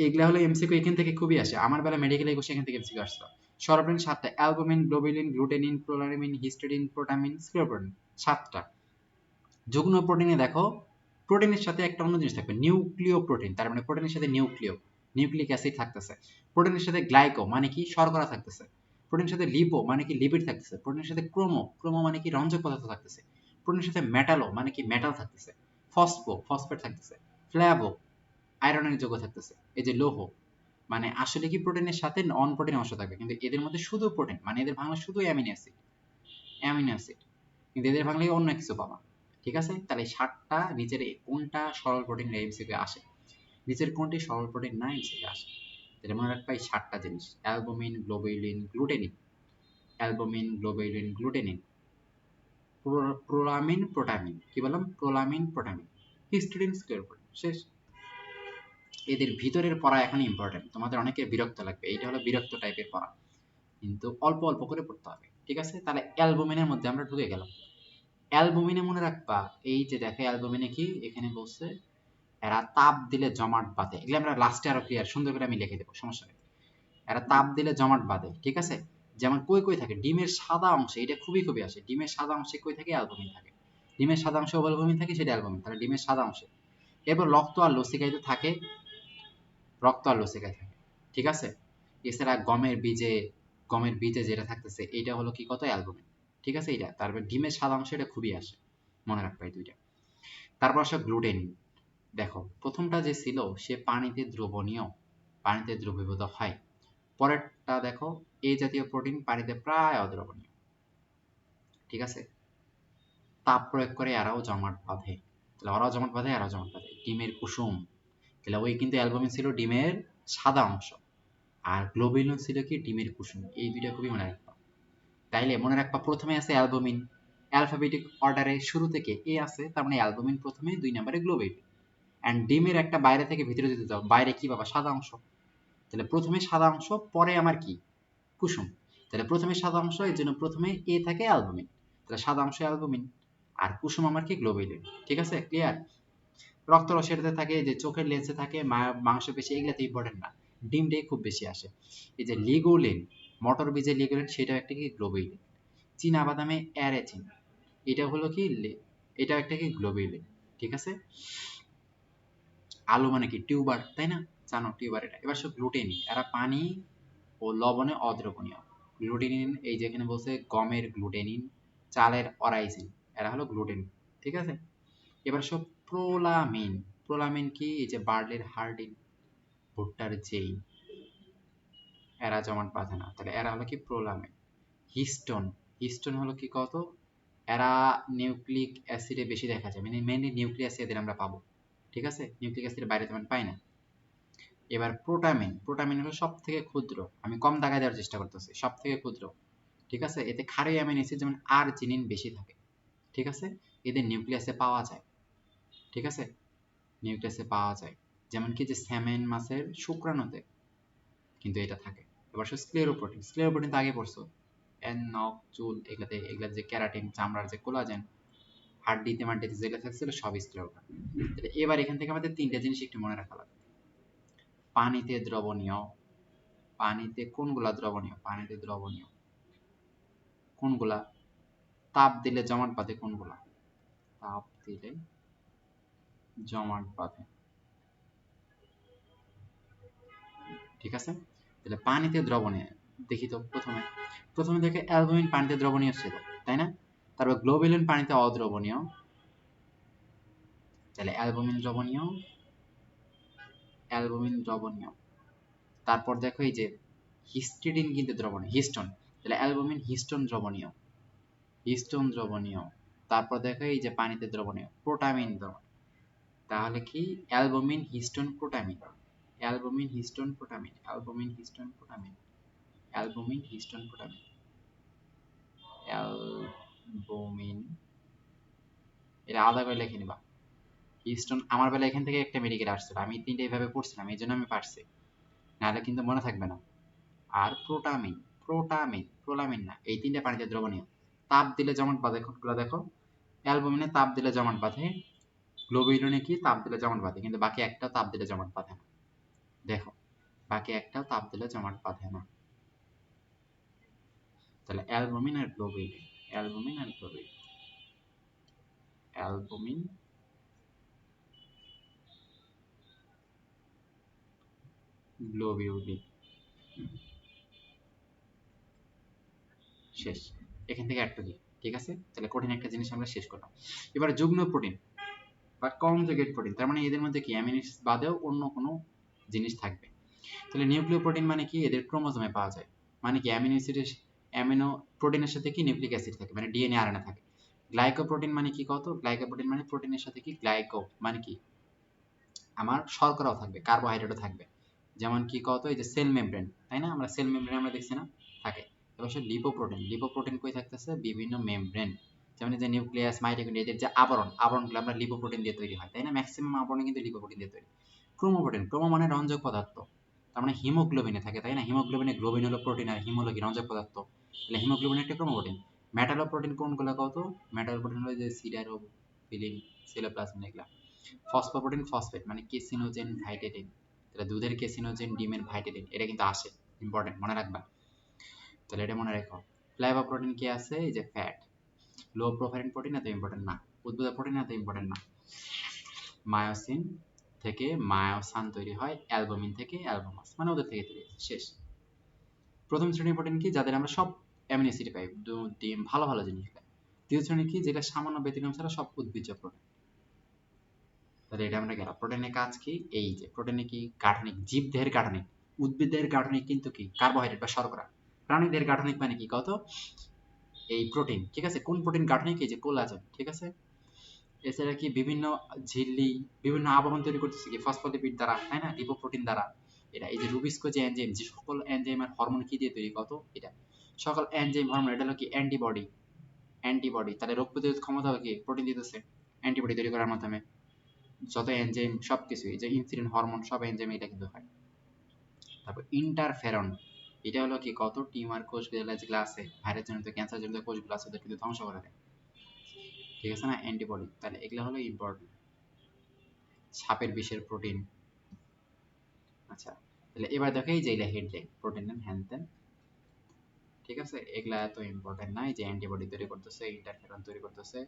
এগুলা হলো এমসিকিউ, এখান থেকে খুবই আসে, আমার বেলা মেডিকেলে বসে এখান থেকে এমসিকিউ আসতো। সরল প্রোটিন 7টা: albumin, globulin, glutenin, prolamin, histidine, protamine, scleroprotein. 7টা। যুগ্ম প্রোটিনে দেখো প্রোটিনের সাথে একটা অন্য জিনিস থাকবে, নিউক্লিয় প্রোটিন, তার মানে প্রোটিনের সাথে নিউক্লিক অ্যাসিড থাকতেছে। প্রোটিনের সাথে গ্লাইকো মানে কি শর্করা থাকতেছে। প্রোটিনের সাথে লিপো মানে কি লিপিড থাকতেছে। প্রোটিনের সাথে ক্রোমো মানে কি রঞ্জক পদার্থ থাকতেছে। প্রোটিনের সাথে মেটালো মানে কি মেটাল থাকতেছে। ফসফেট থাকতেছে। ফ্ল্যাভো আয়রনের যৌগ থাকতেছে। এই যে লৌহ, মানে আসলে কি প্রোটিনের সাথে নন প্রোটিন অংশ থাকবে, কিন্তু এদের মধ্যে শুধু প্রোটিন, মানে এদের বাংলা শুধু অ্যামিনো অ্যাসিড, কিন্তু এদের বাংলায় অন্য কিছু পাবা। ঠিক আছে, তাহলে 7টা নিচের কোনটা সরল প্রোটিন এমসিকিউ আসে, নিচের কোনটি সরল প্রোটিন না এমসিকিউ আসে। তাহলে মনে রাখবা এই 7টা জিনিস: albumin, globulin, glutenin, albumin, globulin, glutenin, prolamin, protamine, কি বললাম, প্রোলামিন, প্রোটামিন, হিস্টিডিন, স্ক্লেরোপ্রোটিন। শেষ। এদের ভিতরের পড়া এখন ইম্পর্টেন্ট, তোমাদের অনেকের বিরক্ত লাগবে, এইটা হলো বিরক্ত টাইপের পড়া, কিন্তু অল্প অল্প করে পড়তে হবে। ঠিক আছে, তাহলে অ্যালবুমিনের মধ্যে আমরা ঢুকে গেলাম। অ্যালবুমিনে মনে রাখবা, এই যে দেখো অ্যালবুমিনে কি এখানে বলছে, এরা তাপ দিলে জমাট বাঁধে। এগুলো আমরা লাস্টে আরো ক্লিয়ার সুন্দর করে আমি লিখে দেবো, সমস্যা নেই। এরা তাপ দিলে জমাট বাঁধে। ঠিক আছে, যেমন কই থাকে ডিমের সাদা অংশে, এটা খুবই আসে, ডিমের সাদা অংশে কই থাকে, অ্যালবুমিন থাকে। ডিমের সাদা অংশে অ্যালবুমিন থাকে, সেটা অ্যালবুমিন, তাহলে ডিমের সাদা অংশে। এরপর রক্ত আর লসিকাইতে থাকে, ঠিক আছে। এছাড়া গমের বীজে যেটা থাকতেছে এটা হলো কি কত, অ্যালবুমিন। ঠিক আছে, এটা তারপর ডিমের সাদা অংশ, এটা খুবই আসে, মনে রাখবা এই দুইটা। তারপর আসে গ্লুটেনিন। দেখো প্রথমটা যে ছিল সে পানিতে দ্রবীভূত হয়। পরেরটা দেখো, এই জাতীয় প্রোটিন পানিতে প্রায় অদ্রবণীয়। ঠিক আছে, তাপ প্রয়োগ করে এরাও জমাট বাঁধে। তাহলে ওরাও জমাট বাঁধে, এরাও জমাট বাঁধে। ডিমের কুসুম, তাহলে ওই কিন্তু অ্যালবুমিন ছিল ডিমের সাদা অংশ, আর গ্লোবিউলিন ছিল কি ডিমের কুসুম। এই দুইটা খুবই মনে রাখবা। তাইলে মনে রাখবা প্রথমে আছে অ্যালবুমিন, অ্যালফাবেটিক অর্ডারে শুরু থেকে এ আছে, তার মানে অ্যালবুমিন প্রথমে, 2 নম্বরে গ্লোবিউলিন। অ্যান্ড ডিমের একটা বাইরে থেকে ভিতরে যেতে যাও, বাইরে কি পাবা, সাদা অংশ। তাহলে প্রথমে সাদা অংশ, পরে আমার কি, কুসুম। তাহলে প্রথমে সাদা অংশ, এর জন্য প্রথমে এ থাকে অ্যালবুমিন, তাহলে সাদা অংশ অ্যালবুমিন, আর কুসুম আমার কি, গ্লোবিউলিন। ঠিক আছে, ক্লিয়ার। রক্তরসেরতে থাকে, যে চোখের লেন্সে থাকে, মাংসপেশি, এগুলাতে ইম্পর্টেন্ট না, ডিমটাই খুব বেশি আসে। এই যে লিগোলিন, মটর বীজের লিগোলিন, সেটাও একটা কি, গ্লোবিউলিন। চীনা বাদামে অ্যারেচিন, এটা হলো কি, এটা একটা কি, গ্লোবিউলিন। ঠিক আছে, আলু মানে কি, টিউবার, তাই না, জানো টিউবার এটা। এবার সব গ্লুটেনিন, এরা পানি ও লবণে অদ্রবণীয়। গ্লুটেনিন, এই যেখানে বলছে গমের গ্লুটেনিন, চালের অরাইজিন, এরা হলো গ্লুটেনিন। ঠিক আছে, এবার সব প্রোলামিন। প্রোলামিন কি, এই যে বার্লির হার্ডিন, ভুট্টার যেই, এরা জমাট বাঁধে না, তাহলে এরা হলো কি, প্রোলামিন। হিস্টোন, হিস্টোন হলো কি কত, এরা নিউক্লিক অ্যাসিডে বেশি দেখা যায়, মানে মেইনলি নিউক্লিক অ্যাসিড আমরা পাবো। ঠিক আছে, নিউক্লিক অ্যাসিডের বাইরে তেমন পাই না। এবার প্রোটামিন, প্রোটামিন হলো সব থেকে ক্ষুদ্র, আমি কম দাগায় দেওয়ার চেষ্টা করতেছি, সব থেকে ক্ষুদ্র। ঠিক আছে, এতে ক্ষারীয় অ্যামিনো অ্যাসিড যেমন আর্জিনিন বেশি থাকে। ঠিক আছে, এদের নিউক্লিয়াসে পাওয়া যায়। ঠিক আছে, নিউক্লিয়াসে পাওয়া যায়, যেমন কি যে স্যামন মাছের শুক্রাণুতে কিন্তু এটা থাকে। এবার স্ক্লেরোপ্রোটিন, স্ক্লেরোপ্রোটিন তো আগে পড়ছো, নখ, চুল, এগুলা যে ক্যারাটিন, চামড়ার যে কোলাজেন, হাড্ডিতে মাড্ডিতে যেগুলো থাকছিল সবই স্ক্লেরোপ্রোটিন। এবার এখান থেকে আমাদের 3টা জিনিস একটু মনে রাখা লাগবে। পানিতে দ্রবণীয়, পানিতে কোনগুলা দ্রবণীয়, পানিতে দ্রবণীয় কোনগুলা, তাপ দিলে জমাট বাঁধে কোনগুলা, তাপ দিলে জমাট বাঁধে। ঠিক আছে, তাহলে পানিতে দ্রবণীয় দেখি তো, প্রথমে দেখে অ্যালবুমিন পানিতে দ্রবণীয় ছিল, তাই না। তারপর গ্লোবিউলিন পানিতে অদ্রবণীয়, তাহলে অ্যালবুমিন দ্রবণীয়। তারপর দেখো এই যে হিস্টিডিন কিন্তু দ্রবণীয়, হিস্টোন, তাহলে অ্যালবুমিন হিস্টোন দ্রবণীয়। তারপর দেখো এই যে পানিতে দ্রবণীয়, প্রোটামিন দ্রবণীয়। তাহলে কি, albumin histone protamine, albumin histone protamine, albumin histone protamine, albumin histone protamine, albumin, এটা আলাদা করে লিখে নিবা। হিস্টোন, আমার বেলা এখান থেকে একটা মেডিকেল আসছিল, আমি 3টা এইভাবে পড়ছিলাম, এই জন্য আমি পারছি, নাহলে কিন্তু মনে থাকবে না। আর প্রোলামিন না, এই 3টা পানিতে দ্রবণীয়। তাপ দিলে জমাট বাঁধে কোনগুলো দেখো, অ্যালবুমিনে তাপ দিলে জমাট বাঁধে, গ্লোবিউলিনে কি তাপ দিলে জমাট বাঁধে, কিন্তু বাকি একটাও তাপ দিলে জমাট বাঁধে না। দেখো, বাকি একটাও তাপ দিলে জমাট বাঁধে না। তাহলে অ্যালবুমিন আর গ্লোবিউলিন, অ্যালবুমিন আর গ্লোবিউলিন, অ্যালবুমিন গ্লোবিউলিন, শেষ। এখান থেকে একটা দিই, ঠিক আছে? তাহলে কঠিন একটা জিনিস আমরা শেষ করলাম। এবার যুগ্ম প্রোটিন বা কনজুগেট প্রোটিন, তার মানে এদের মধ্যে কি অ্যামিনো অ্যাসিড বাদেও অন্য কোনো জিনিস থাকবে। তাহলে নিউক্লিয় প্রোটিন মানে কি, এদের ক্রোমোজোমে পাওয়া যায়, মানে কি অ্যামিনো অ্যাসিডের, অ্যামিনো প্রোটিনের সাথে কি নিউক্লিক অ্যাসিড থাকে, মানে ডিএনএ আরএনএ থাকে। গ্লাইকোপ্রোটিন মানে কি কত, গ্লাইকোপ্রোটিন মানে প্রোটিনের সাথে কি গ্লাইকো মানে কি আমার শর্করাও থাকবে, কার্বোহাইড্রেটও থাকবে। যেমন কি কত, এই যে সেল মেমব্রেন, তাই না, আমরা সেল মেমব্রেন আমরা দেখছি না, থাকে। এবার লিপোপ্রোটিন, লিপোপ্রোটিন কই থাকতেছে, বিভিন্ন মেমব্রেন, যেমন এই যে নিউক্লিয়াস, মাইটোকন্ড্রিয়া, এদের যে আবরণ, আবরণগুলো আমরা লিপোপ্রোটিন দিয়ে তৈরি হয়, তাই না, ম্যাক্সিমাম আবরণ কিন্তু লিপোপ্রোটিন দিয়ে তৈরি। ক্রোমোপ্রোটিন, ক্রোমো মানে রঞ্জক পদার্থ, তার মানে হিমোগ্লোবিনে থাকে, তাই না, হিমোগ্লোবিনে গ্লোবিন হলো প্রোটিন আর হিম হলো কি রঞ্জক পদার্থ, তাহলে হিমোগ্লোবিন একটা ক্রোমোপ্রোটিন। মেটালোপ্রোটিন কোনগুলো কত, মেটালোপ্রোটিন হলো যে সিডারোফিলিন, সেলোপ্লাজমিন, এগুলা। ফসফোপ্রোটিন, ফসফেট মানে কেসিনোজেন, ভাইটেটিন, তাহলে দুধের কেসিনোজেন, ডিমের ভাইটেটিন, এটা কিন্তু আসে, ইম্পর্টেন্ট, মনে রাখবা, তাহলে এটা মনে রাখো। ফ্লাভোপ্রোটিন কি আছে, এই যে ফ্যাট। লো প্রোফাইলিন প্রোটিন এত ইম্পর্টেন্ট না, উদ্ভিদ প্রোটিন এত ইম্পর্টেন্ট না। মায়োসিন থেকে মায়োসান তৈরি হয়, অ্যালবুমিন থেকে অ্যালবুমাস, মানে ওদের থেকে তৈরি হয়, শেষ। প্রথম শ্রেণীর প্রোটিন কি, যাদের আমরা সব অ্যামিনো অ্যাসিড পাই, দুধ, ডিম, ভালো ভালো জিনিস পাই। দ্বিতীয় শ্রেণী কি, যেটা সামান্য ব্যতিক্রম ছাড়া সব উদ্ভিজ্জ প্রোটিন। তাহলে এটা আমরা গেলাম। প্রোটিনের কাজ কি, এই যে প্রোটিনে কি গাঠনিক, জীবদেহের গাঠনিক, উদ্ভিদের গাঠনিক কিন্তু কি কার্বোহাইড্রেট বা শর্করা, প্রাণীদের গাঠনিক মানে কি কত, এই প্রোটিন, ঠিক আছে। কোন প্রোটিন গাঠনিক, এই যে কোলাজেন, ঠিক আছে। এছাড়া কি বিভিন্ন ঝিল্লি, বিভিন্ন আবরণ তৈরি করতেছে কি ফসফোলিপিড দ্বারা, তাই না, লিপোপ্রোটিন দ্বারা। এটা এই যে রুবিস্কো যে এনজাইম, যে সকল এনজাইম আর হরমোন কি দিয়ে তৈরি কত, এটা সকল এনজাইম হরমোন, এটা হলো কি অ্যান্টিবডি, অ্যান্টিবডি, তাহলে রোগ প্রতিরোধ ক্ষমতা কি প্রোটিন দিতেছে অ্যান্টিবডি তৈরি করার মাধ্যমে। যত এনজাইম সবকিছু, এই যে ইনসুলিন, হরমোন, সব এনজাইম এটা কিন্তু হয়। তারপর ইন্টারফেরন, এটা হলো কি কত, টিউমার কোষগুলো যেগুলো আছে, ভাইরাস জনিত, ক্যান্সার জনিত কোষগুলো আছে, ওদের কিন্তু ধ্বংস করে দেয়, ঠিক আছে না, অ্যান্টিবডি। তাহলে এগুলো হলো ইম্পর্টেন্ট। সাপের বিষের প্রোটিন। আচ্ছা, তাহলে এবার দেখো এই যে এগুলা হেডলাইন, প্রোটিনের হ্যানতেন, ঠিক আছে, এগুলা এত ইম্পর্টেন্ট না। এই যে অ্যান্টিবডি তৈরি করতেছে, ইন্টারফেরন তৈরি করতেছে,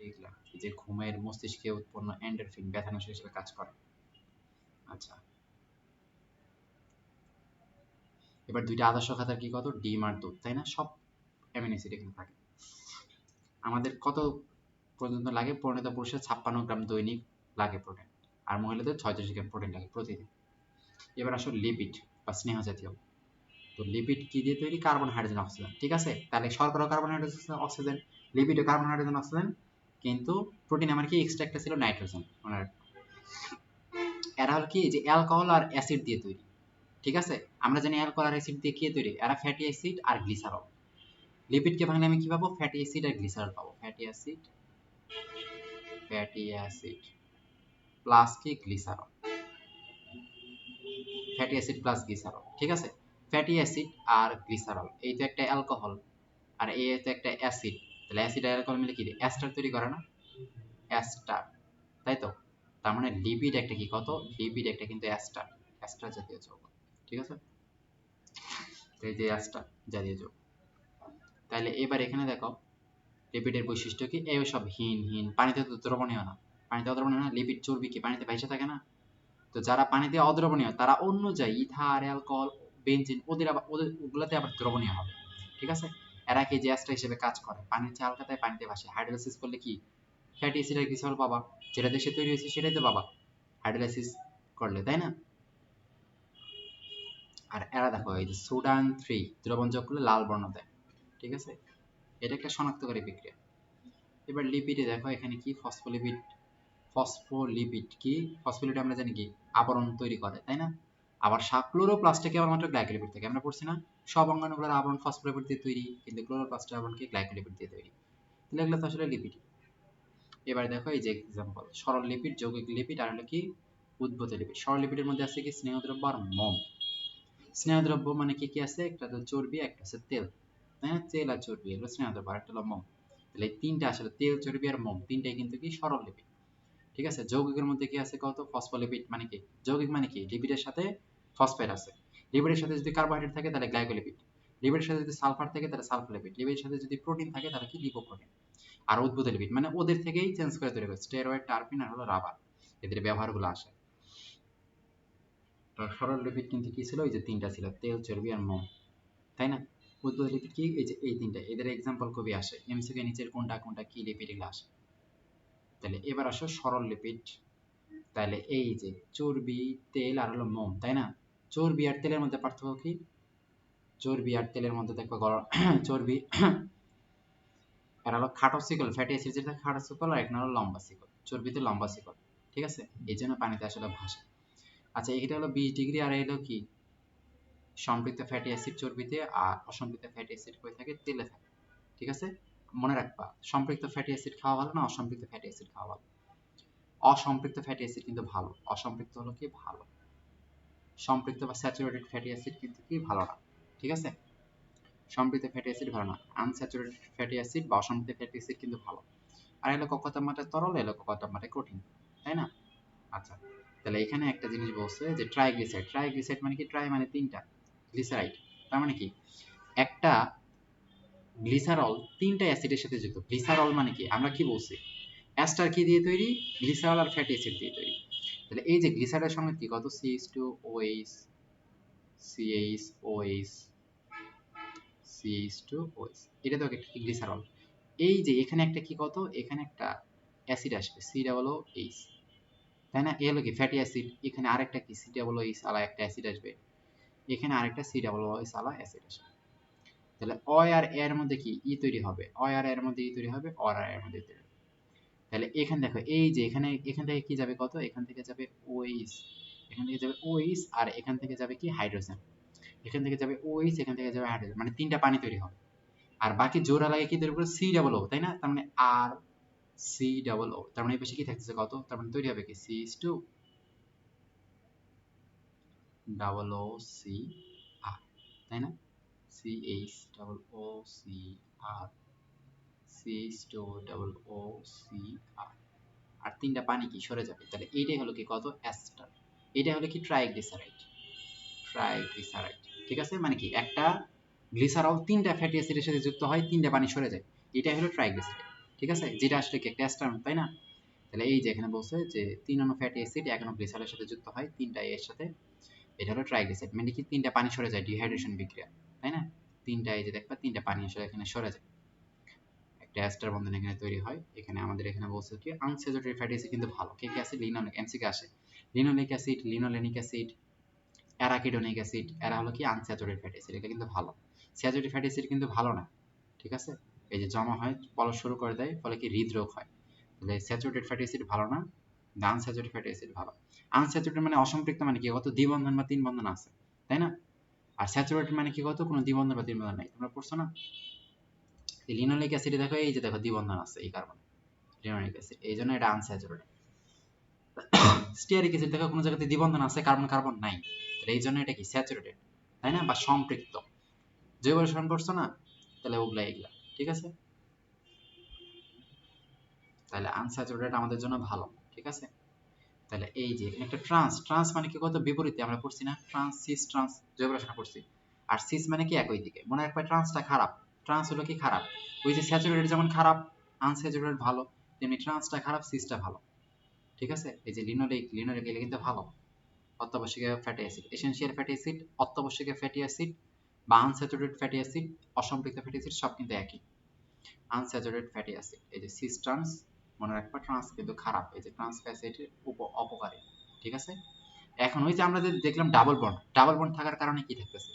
এইগুলা এই যে ঘুমের মস্তিষ্কে উৎপন্ন এন্ডোরফিন ব্যথানাশক হিসেবে কাজ করে। আচ্ছা, এবার দুইটা আদর্শ খাতার কি কত, ডিম আর দুধ, তাই না, সব অ্যামিনো অ্যাসিড এখানে থাকে। আমাদের কত পর্যন্ত লাগে, পরিণত পুরুষের 56 গ্রাম দৈনিক লাগে প্রোটিন, আর মহিলাদের 36 গ্রাম প্রোটিন লাগে প্রতিদিন। এবার আসো লিপিড বা স্নেহ জাতীয়। তো লিপিড কি দিয়ে তৈরি, কার্বন, হাইড্রোজেন, অক্সিজেন, ঠিক আছে। তাহলে শর্করা কার্বন, হাইড্রোজেন, অক্সিজেন, লিপিডও কার্বন, হাইড্রোজেন, অক্সিজেন, কিন্তু প্রোটিন আমার কি এক্সট্রা একটা ছিল নাইট্রোজেন, মানে এরা হল কি যে অ্যালকোহল আর অ্যাসিড দিয়ে তৈরি, ঠিক আছে। আমরা জানি অ্যালকোহল আর অ্যাসিড দিয়ে কি তৈরি, এরা ফ্যাটি অ্যাসিড আর গ্লিসারল। লিপিডকে ভাঙলে আমি কি পাবো, ফ্যাটি অ্যাসিড আর গ্লিসারল পাবো, fatty acid, fatty acid plus কি glycerol, fatty acid plus glycerol, ঠিক আছে। ফ্যাটি অ্যাসিড আর গ্লিসারল, এই তো একটা অ্যালকোহল আর এই তো একটা অ্যাসিড, তাহলে অ্যাসিড আর অ্যালকোহল মিলে কি অ্যাস্টার তৈরি করে না, অ্যাস্টার, তাই তো। তার মানে লিপিড একটা কি কত, লিপিড একটা কিন্তু অ্যাস্টার, অ্যাস্টার জাতীয় যৌগ, ঠিক আছে। এই যে অ্যাস্টার জাতীয় যৌগ। তাহলে এবার এখানে দেখো লিপিডের বৈশিষ্ট্য কি, এই সব হীন হীন, পানিতে তো দ্রবণীয় না, পানিতে অদ্রবণীয় না, লিপিড চর্বি কি পানিতে ভাইসা থাকে না। তো যারা পানিতে অদ্রবণীয় তারা অন্য যায় ইথার, অ্যালকোহল, বেনজিন, ওদের আবার ওদের ওগুলাতে আবার দ্রবণীয় হবে, ঠিক আছে। এরা কি যে অ্যাস্টার হিসেবে কাজ করে, পানির চেয়ে হালকা তাই পানিতে ভাসে। হাইড্রোলাইসিস করলে কি ফ্যাটি অ্যাসিড আর গ্লিসারল পাবা, যেটা দেশে তৈরি হয়েছে সেটাই তো পাবা হাইড্রোলাইসিস করলে, তাই না। আর এরা দেখো এই যে সোডান 3 দ্রবণ যোগ করলে লাল বর্ণ দেয়, ঠিক আছে। এটা একটা শনাক্তকারী বিক্রিয়া। এবার লিপিডে দেখো এখানে কি ফসফোলিপিড, ফসফোলিপিড কি, ফসফোলিপিড আমরা জানি কি আবরণ তৈরি করে, তাই না। আবার ক্লোরোপ্লাস্টে কেবল মাত্র গ্লাইকোলিপিড থাকে, আমরা পড়ছি না সব অঙ্গাণুগুলোর আবরণ ফসফোলিপিড দিয়ে তৈরি, কিন্তু ক্লোরোপ্লাস্টের আবরণ কি গ্লাইকোলিপিড দিয়ে তৈরি, তাহলে এগুলো তো আসলে লিপিড। এবার দেখো এই যে এক্সাম্পল, সরল লিপিড, যৌগিক লিপিড আর হলো কি উদ্ভূত লিপিড। সরল লিপিডের মধ্যে আছে কি স্নেহদ্রব্য আর মোম। স্নেহদ্রব্য মানে কি কি আছে, একটা তো চর্বি, একটা আছে তেল, তাই না, তেল আর চর্বি এগুলো স্নেহদ্রব্য, আর একটা হলো মোম। তাহলে এই তিনটা আসলে তেল, চর্বি আর মোম, তিনটাই কিন্তু কি সরল লিপিড, ঠিক আছে। যৌগিকের মধ্যে কি আছে কত, ফসফোলিপিড মানে কি, যৌগিক মানে কি লিপিডের সাথে ফসফেট আছে, লিপিডের সাথে যদি কার্বোহাইড্রেট থাকে তাহলে গ্লাইকোলিপিড, লিপিডের সাথে যদি সালফার থাকে তাহলে সালফোলিপিড, লিপিডের সাথে যদি প্রোটিন থাকে তাহলে কি লিপোপ্রোটিন। আর উদ্ভিদ লিপিড মানে ওদের থেকেই চেঞ্জ করে তৈরি করে স্টেরয়েড, টারপিন আর হলো রাবার, এদের ব্যবহারগুলো আসে। তো সরল লিপিড কিন্তু কি ছিল, ওই যে তিনটা ছিল, তেল, চর্বি আর মোম, তাই না? উদ্ভিদ লিপিড কি, এই যে এই তিনটা, এদের এক্সাম্পল কবি আসে এমসিকিউ নিচের কোনটা কোনটা কি লিপিড এগুলো আসে। তাহলে এবার আসো সরল লিপিড। তাহলে এই যে চর্বি, তেল আর হলো মোম, তাই না? চর্বি আর তেলের মধ্যে পার্থক্য কি? চর্বি আর তেলের মধ্যে দেখবা চর্বি এটা হলো খাটো শিকল, ফ্যাটি অ্যাসিড যেটা খাটো শিকল, আর একটা হলো লম্বা শিকল, চর্বিতে লম্বা শিকল, ঠিক আছে? এই জন্য পানিতে আসলে ভাসে। আচ্ছা এটা হলো 20 ডিগ্রি, আর এলো কি সম্পৃক্ত ফ্যাটি অ্যাসিড চর্বিতে, আর অসম্পৃক্ত ফ্যাটি অ্যাসিড হয়ে থাকে তেলে থাকে, ঠিক আছে? মনে রাখবা সম্পৃক্ত ফ্যাটি অ্যাসিড খাওয়া ভালো না অসম্পৃক্ত ফ্যাটি অ্যাসিড খাওয়া ভালো? অসম্পৃক্ত ফ্যাটি অ্যাসিড কিন্তু ভালো, অসম্পৃক্ত হলো কি ভালো, সম্পৃক্ত বা স্যাচুরেটেড ফ্যাটি অ্যাসিড কিন্তু কি ভালো না, ঠিক আছে? সম্পৃক্ত ফ্যাটি অ্যাসিড ভালো না, আনস্যাচুরেটেড ফ্যাটি অ্যাসিড বা অসম্পৃক্ত ফ্যাটি অ্যাসিড কিন্তু ভালো। আর এলো কত তাপমাত্রায় তরল, এলো কত তাপমাত্রায় কঠিন, তাই না? আচ্ছা তাহলে এখানে একটা জিনিস বলছে যে ট্রাইগ্লিসাইড, ট্রাইগ্লিসাইড মানে কি, ট্রাই মানে তিনটা, গ্লিসারাইড তার মানে কি একটা গ্লিসারল তিনটা অ্যাসিডের সাথে যুক্ত। গ্লিসারল মানে কি, আমরা কি বলছি, অ্যাস্টার কি দিয়ে তৈরি, গ্লিসারল আর ফ্যাটি অ্যাসিড দিয়ে তৈরি। তাহলে এই যে গ্লিসারলের সঙ্গে কি কত CH2OH, CH2OH, CH2OH, এটা তো একটা কি গ্লিসারল। এই যে এখানে একটা কি কত, এখানে একটা অ্যাসিড আসবে COOH, তাই না? এ হলো কি ফ্যাটি অ্যাসিড, এখানে আরেকটা কি COOH আলা একটা অ্যাসিড আসবে, এখানে আরেকটা COOH আলা অ্যাসিড আসবে। তাহলে অয় আর এর মধ্যে কি ই তৈরি হবে, অয় আর এর মধ্যে ই তৈরি হবে, অর আর এর মধ্যে তৈরি হবে। তাহলে এখানে দেখো এই যে এখানে, এখান থেকে কি যাবে কত, এখান থেকে যাবে OH, এখান থেকে যাবে OH, আর এখান থেকে যাবে কি হাইড্রোজেন, এখান থেকে যাবে OH, এখান থেকে যাবে হাইড্রোজেন, মানে তিনটা পানি তৈরি হবে। আর বাকি জোড়া লাগে কি তৈরি করে COO, তাই না? তার মানে আর COO, তার মানে এই পাশে কি থাকতেছে কত, তার মানে তৈরি হবে কি CH2OOCR, তাই না? CH2OOCR, CH2OOCR, আর তিনটা পানি কি সরে যাবে। তাহলে এইটাই হলো কি কত, অ্যাস্টার। এটা হলো কি ট্রাইগ্লিসারাইড, ট্রাইগ্লিসারাইড, ঠিক আছে? মানে কি একটা গ্লিসারল তিনটা ফ্যাটি অ্যাসিডের সাথে যুক্ত হয়, তিনটা পানি সরে যায়, এটাই হলো ট্রাইগ্লিসারাইড, ঠিক আছে? যেটা আসলে কি একটা অ্যাস্টার, তাই না? তাহলে এই যে এখানে বলছে যে 3 অণু ফ্যাটি অ্যাসিড 1 অণু গ্লিসারলের সাথে যুক্ত হয় তিনটা এর সাথে, এটা হলো ট্রাইগ্লিসারাইড, মানে কি তিনটা পানি সরে যায়, ডিহাইড্রেশন বিক্রিয়া, তাই না? তিনটা এই যে দেখবা তিনটা পানি আসলে এখানে সরে যায়, একটা এস্টার বন্ধন এখানে তৈরি হয়। এখানে আমাদের এখানে বলছে কি আনস্যাচুরেটেড ফ্যাটি অ্যাসিড কিন্তু ভালো, কে কে আছে, লিনোলিক, এমসিকে আসে linoleic acid, linolenic acid, arachidonic acid, এরা হলো কি আনস্যাচুরেটেড ফ্যাটি অ্যাসিড, এটা কিন্তু ভালো। স্যাচুরেটেড ফ্যাটি অ্যাসিড কিন্তু ভালো না, ঠিক আছে? এই যে জমা হয় পলস শুরু করে দেয়, ফলে কি হৃদরোগ হয়। তাহলে স্যাচুরেটেড ফ্যাটি অ্যাসিড ভালো না, আনস্যাচুরেটেড ফ্যাটি অ্যাসিড ভালো। আনস্যাচুরেটেড মানে অসম্পৃক্ত, মানে কি কত দ্বিবন্ধন বা তিন বন্ধন আছে, তাই না? আর স্যাচুরেটেড মানে কি কত কোনো দ্বিবন্ধন বা তিন বন্ধন নাই, তোমরা পড়ছো না? লিনোলিক অ্যাসিডে দেখো এই যে দেখো দ্বিবন্ধন আছে এই কার্বন, লিনোলিক অ্যাসিড, এই জন্য এটা আনস্যাচুরেটেড। স্টিয়ারিক অ্যাসিড দেখো কোনো জায়গাতে দ্বিবন্ধন আছে, কার্বন কার্বন নাই, তাহলে এই জন্য এটা কি স্যাচুরেটেড, তাই না? বা সম্পৃক্ত, জৈব রসায়ন করছো না, তাহলে ওগুলা এগুলা, ঠিক আছে? তাহলে আনস্যাচুরেটেড আমাদের জন্য ভালো, ঠিক আছে? তাহলে এই যে এখানে একটা ট্রান্স, ট্রান্স মানে কি কত বিপরীতে আমরা পড়ছি না, ট্রান্স সিস ট্রান্স জৈব রসায়ন পড়ছি। আর সিস মানে কি একই দিকে, মনে রাখবে ট্রান্সটা খারাপ, ট্রান্স হলো কি খারাপ, ওই যে স্যাচুরেটেড যেমন খারাপ, আনস্যাচুরেটেড ভালো, তেমনি ট্রান্সটা খারাপ, সিসটা ভালো, ঠিক আছে? এই যে লিনোলিক, লিনোলিক এগুলো কিন্তু ভালো, অত্যাবশ্যকীয় fatty acid, essential fatty acid, অত্যাবশ্যকীয় ফ্যাটি অ্যাসিড বা আনস্যাচুরেটেড ফ্যাটি অ্যাসিড, অসম্পৃক্ত ফ্যাটি অ্যাসিড সব কিন্তু একই। আনস্যাচুরেটেড ফ্যাটি অ্যাসিড, এই যে সিস ট্রান্স, মনে রাখবা ট্রান্স কিন্তু খারাপ, এই যে ট্রান্স ফ্যাটি অ্যাসিড অপকারী, ঠিক আছে? এখন ওই যে আমরা যে দেখলাম ডাবল বন্ড, ডাবল বন্ড থাকার কারণে কি থাকতেছে,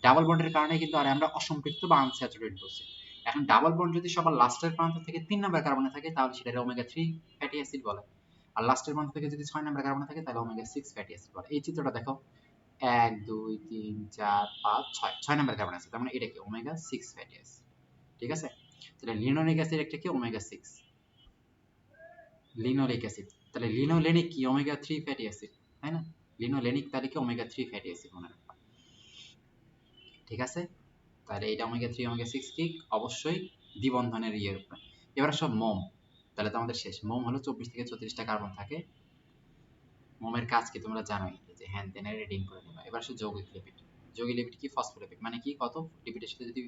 ডাবল বন্ডের কারণে কিন্তু আর আমরা অসম্পৃক্ত বা আনস্যাচুরেটেড বলছি। এখন ডাবল বন্ড যদি সবার লাস্টের প্রান্ত থেকে 3 নাম্বার কার্বনে থাকে তাহলে সেটা ওমেগা 3 ফ্যাটি অ্যাসিড বলে, আর লাস্টের প্রান্ত থেকে যদি 6 নাম্বার কার্বনে থাকে তাহলে ওমেগা 6 ফ্যাটি অ্যাসিড বলে। এই চিত্রটা দেখো 1 2 3 4 5 6, 6 নাম্বার কার্বন আছে, তার মানে এটা কি ওমেগা 6 ফ্যাটি অ্যাসিড, ঠিক আছে? তাহলে লিনোলিক অ্যাসিড একটা কি ওমেগা 6, লিনোলিক অ্যাসিড, তাহলে লিনোলেনিক কি ওমেগা 3 ফ্যাটি অ্যাসিড, তাই না? লিনোলেনিক তাহলে কি ওমেগা 3 ফ্যাটি অ্যাসিড, মনে রাখবা, ঠিক আছে? তাহলে এটা ওমেগা 3 ওমেগা 6 কি অবশ্যই দ্বিবন্ধনের ইয়ের উপরে। এবার সব মোম, তাহলে তো আমাদের শেষ। মোম হলো 24 থেকে 34টা কার্বন থাকে। মোমের কাজ কি তোমরা জানোই, এই যে হ্যান তেনে রিডিং করে নেবা। এবার আসো যৌগিক লিপিড, যৌগিক লিপিড কি ফসফোলিপিড, মানে কি কত লিপিডের সাথে যদি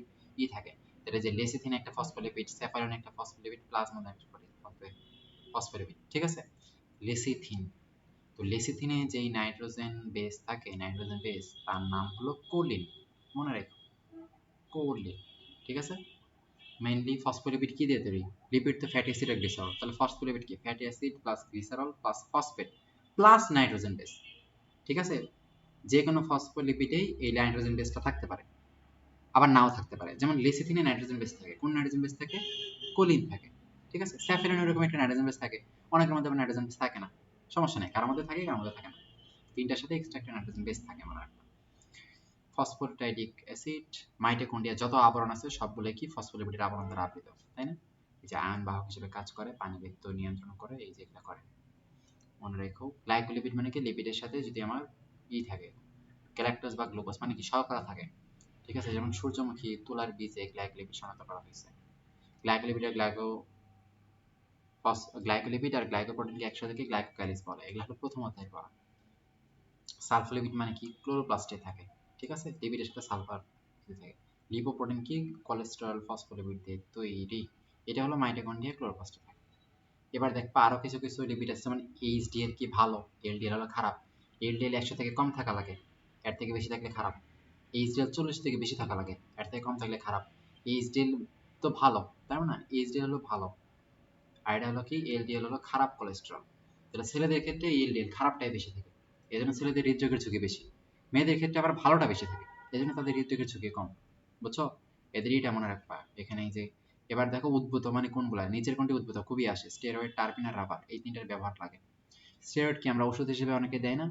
থাকে তাহলে যে লেসিথিন একটা ফসফোলিপিড, স্যাফারিন একটা ফসফোলিপিড, প্লাজমোডাম একটা ফসফোলিপিড, ঠিক আছে। লেসিথিন, তো লেসিথিনে যেই নাইট্রোজেন বেস থাকে, নাইট্রোজেন বেস তার নাম হলো কোলিন, মনে রেখো কোলিন, ঠিক আছে। মেইনলি ফসফোলিপিড কি দিয়ে তৈরি, লিপিড তো ফ্যাটি অ্যাসিড আর গ্লিসারল, তাহলে ফসফোলিপিড কি fatty acid plus glycerol plus phosphate plus nitrogen base, ঠিক আছে। যে কোনো ফসফোলিপিডেই এই নাইট্রোজেন বেসটা থাকতে পারে, আবার নাও থাকতে পারে। যেমন লেসিথিনে নাইট্রোজেন বেস থাকে, কোন নাইট্রোজেন বেস থাকে, কোলিন থাকে, ঠিক আছে। স্যাফারিনে এরকম একটা নাইট্রোজেন বেস থাকে, অনেকের মধ্যে আবার নাইট্রোজেন বেস থাকে না, সমস্যা নেই, কারোর মধ্যে থাকে কারোর মধ্যে থাকে না, তিনটার সাথে এক্সট্রা একটা নাইট্রোজেন বেস থাকে মনে রাখবা। ফসফোটাইডিক অ্যাসিড, মাইটোকন্ড্রিয়া যত আবরণ আছে সবগুলো কি ফসফোলিপিডের আবরণ দ্বারা আবৃত, তাই না। এই যে আয়ন বাহক হিসেবে কাজ করে, পানি বেগ নিয়ন্ত্রণ করে, এই যে এগুলো করে। মনে রেখো গ্লাইকোলিপিড মানে কি লিপিডের সাথে যদি আমার থাকে, গ্যালাক্টোজ বা গ্লুকোজ মানে কি শর্করা থাকে, ঠিক আছে। যেমন সূর্যমুখী, তুলার বীজে গ্লাইকোলিপিড শনাক্ত করা হয়েছে। গ্লাইকোলিপিড আর গ্লাইকোলিপিড আর গ্লাইকোপ্রোটিনকে একসাথে কি গ্লাইকোক্যালিস বলে, এগুলো হলো প্রথম অধ্যায় পড়া। সালফোলিপিড মানে কি ক্লোরোপ্লাস্টে থাকে, ঠিক আছে, লিপিডের সাথে সালফার থাকে। লিপোপ্রোটিন কি কোলেস্টেরল ফসফোলিপিড দিয়ে তৈরি, এটা হলো মাইটোকন্ড্রিয়া ক্লোরোপ্লাস্টে থাকে। এবার দেখবা আরো কিছু কিছু লিপিড আছে, যেমন এইচডিএল কি ভালো, এলডিএল হলো খারাপ। এলডিএল 100 থেকে কম থাকা লাগে, এর থেকে বেশি থাকলে খারাপ। এইচডিএল 40 থেকে বেশি থাকা লাগে, এর থেকে কম থাকলে খারাপ। এইচডিএল তো ভালো, তাই না, এইচডিএল হলো ভালো, আর এটা হলো কি এলডিএল হলো খারাপ কোলেস্টেরল। তাহলে ছেলেদের ক্ষেত্রে এলডিএল খারাপটাই বেশি থাকে, এই জন্য ছেলেদের হৃদরোগের ঝুঁকি বেশি। মেয়েদের ক্ষেত্রে আবার ভালোটা বেশি থাকে, এই জন্য তাদের হৃদরোগের ঝুঁকি কম, বুঝছো। এদের এটা মনে রাখবা এখানে। এই যে এবার দেখো উদ্ভূত মানে কোনগুলা, নিচের কোনটি উদ্ভূত খুবই আসে, স্টেরয়েড, টার্পিন আর রাবার, এই তিনটার ব্যবহার লাগে। স্টেরয়েড কি আমরা ওষুধ হিসেবে অনেকে দেয় না,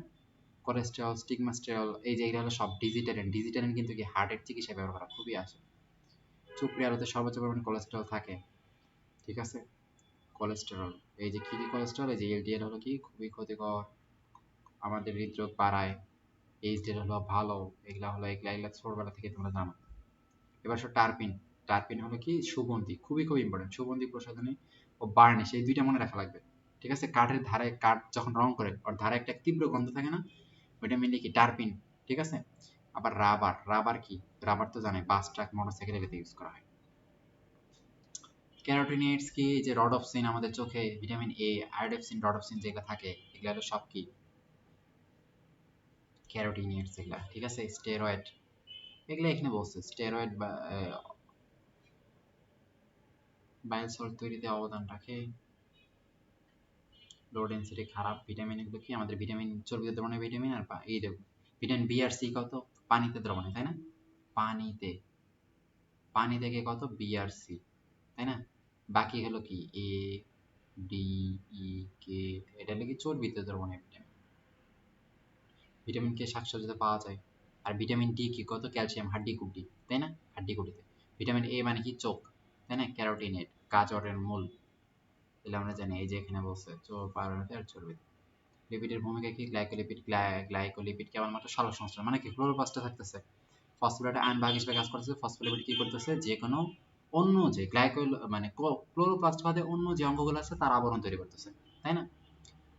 কোলেস্টেরল, স্টিগমাস্টেরল, এই যে এগুলো হলো সব ডিজিটালিন। ডিজিটালিন কিন্তু কি হার্টের চিকিৎসায় ব্যবহার করা খুবই আসে। চুপড়ি আলুতে সর্বোচ্চ পরিমাণ কোলেস্টেরল থাকে, ঠিক আছে। কোলেস্টেরল, এই যে কি কি কোলেস্টেরল, এই যে এলডিএল হলো কি খুবই ক্ষতিকর, আমাদের হৃদরোগ বাড়ায়। এইচডিএল হলো ভালো, এগুলা হলো এগুলা এগুলা ছোটবেলা থেকে তোমরা জানো। এবার টার্পিন, টার্পিন হলো কি সুগন্ধি, খুবই খুব ইম্পর্টেন্ট, সুগন্ধি প্রসাধনী ও বার্নিশ, এই দুইটা মনে রাখা লাগবে, ঠিক আছে। কাঠের ধারে কাঠ যখন রং করে ওর ধারে একটা তীব্র গন্ধ থাকে না, ওইটা মেনলি কি টার্পিন, ঠিক আছে। আবার রাবার, রাবার কি, রাবার তো জানে বাস ট্রাক মোটরসাইকেল এগুলোতে ইউজ করা হয়। ক্যারোটিনয়েডস কি, যে রডপসিন আমাদের চোখে, ভিটামিন এ, আয়োডেপসিন, রডপসিন যেগুলো থাকে এগুলো হলো সব কি ক্যারোটিনয়েডস এগুলা, ঠিক আছে। স্টেরয়েড, এগুলো এখানে বলছে স্টেরয়েড বা বাইল সল্ট তৈরিতে অবদান রাখে। লো ডেনসিটি খারাপ ভিটামিন, এগুলো কি আমাদের ভিটামিন চর্বিত দ্রবণে ভিটামিন, আর এই ভিটামিন বি আর সি কত পানিতে দ্রবণে, তাই না। পানিতে, পানি থেকে কত বি আর সি, তাই না। বাকি হলো কি এ, ডি, ই, কে, এটা হলো কি চর্বিত দ্রবণে ভিটামিন। ভিটামিন কে শাকসবজিতে পাওয়া যায়। আর ভিটামিন ডি কি কত ক্যালসিয়াম হাড্ডি গুড্ডি, তাই না, হাড্ডি গুড্ডিতে। ভিটামিন এ মানে কি চোখ, তাই না, ক্যারোটিনেট গাজরের মূল, তাহলে আমরা জানি এই যে এখানে বলছে চোখ পাউরুটি আর চর্বিতে। লিপিডের ভূমিকা কি, গ্লাইকোলিপিড, গ্লাইকোলিপিড কেবলমাত্র সালোক সংশ্লেষণ, মানে কি ক্লোরোপ্লাস্টে থাকতেছে। ফসফোলিপিড আয়ন ভাগ হিসেবে কাজ করতেছে, ফসফোলিপিড কি করতেছে, যে কোনো অন্য যে মানে ক্লোরোপ্লাস্ট বাদে অন্য যে অঙ্গগুলো আছে তার আবরণ তৈরি করতেছে, তাই না।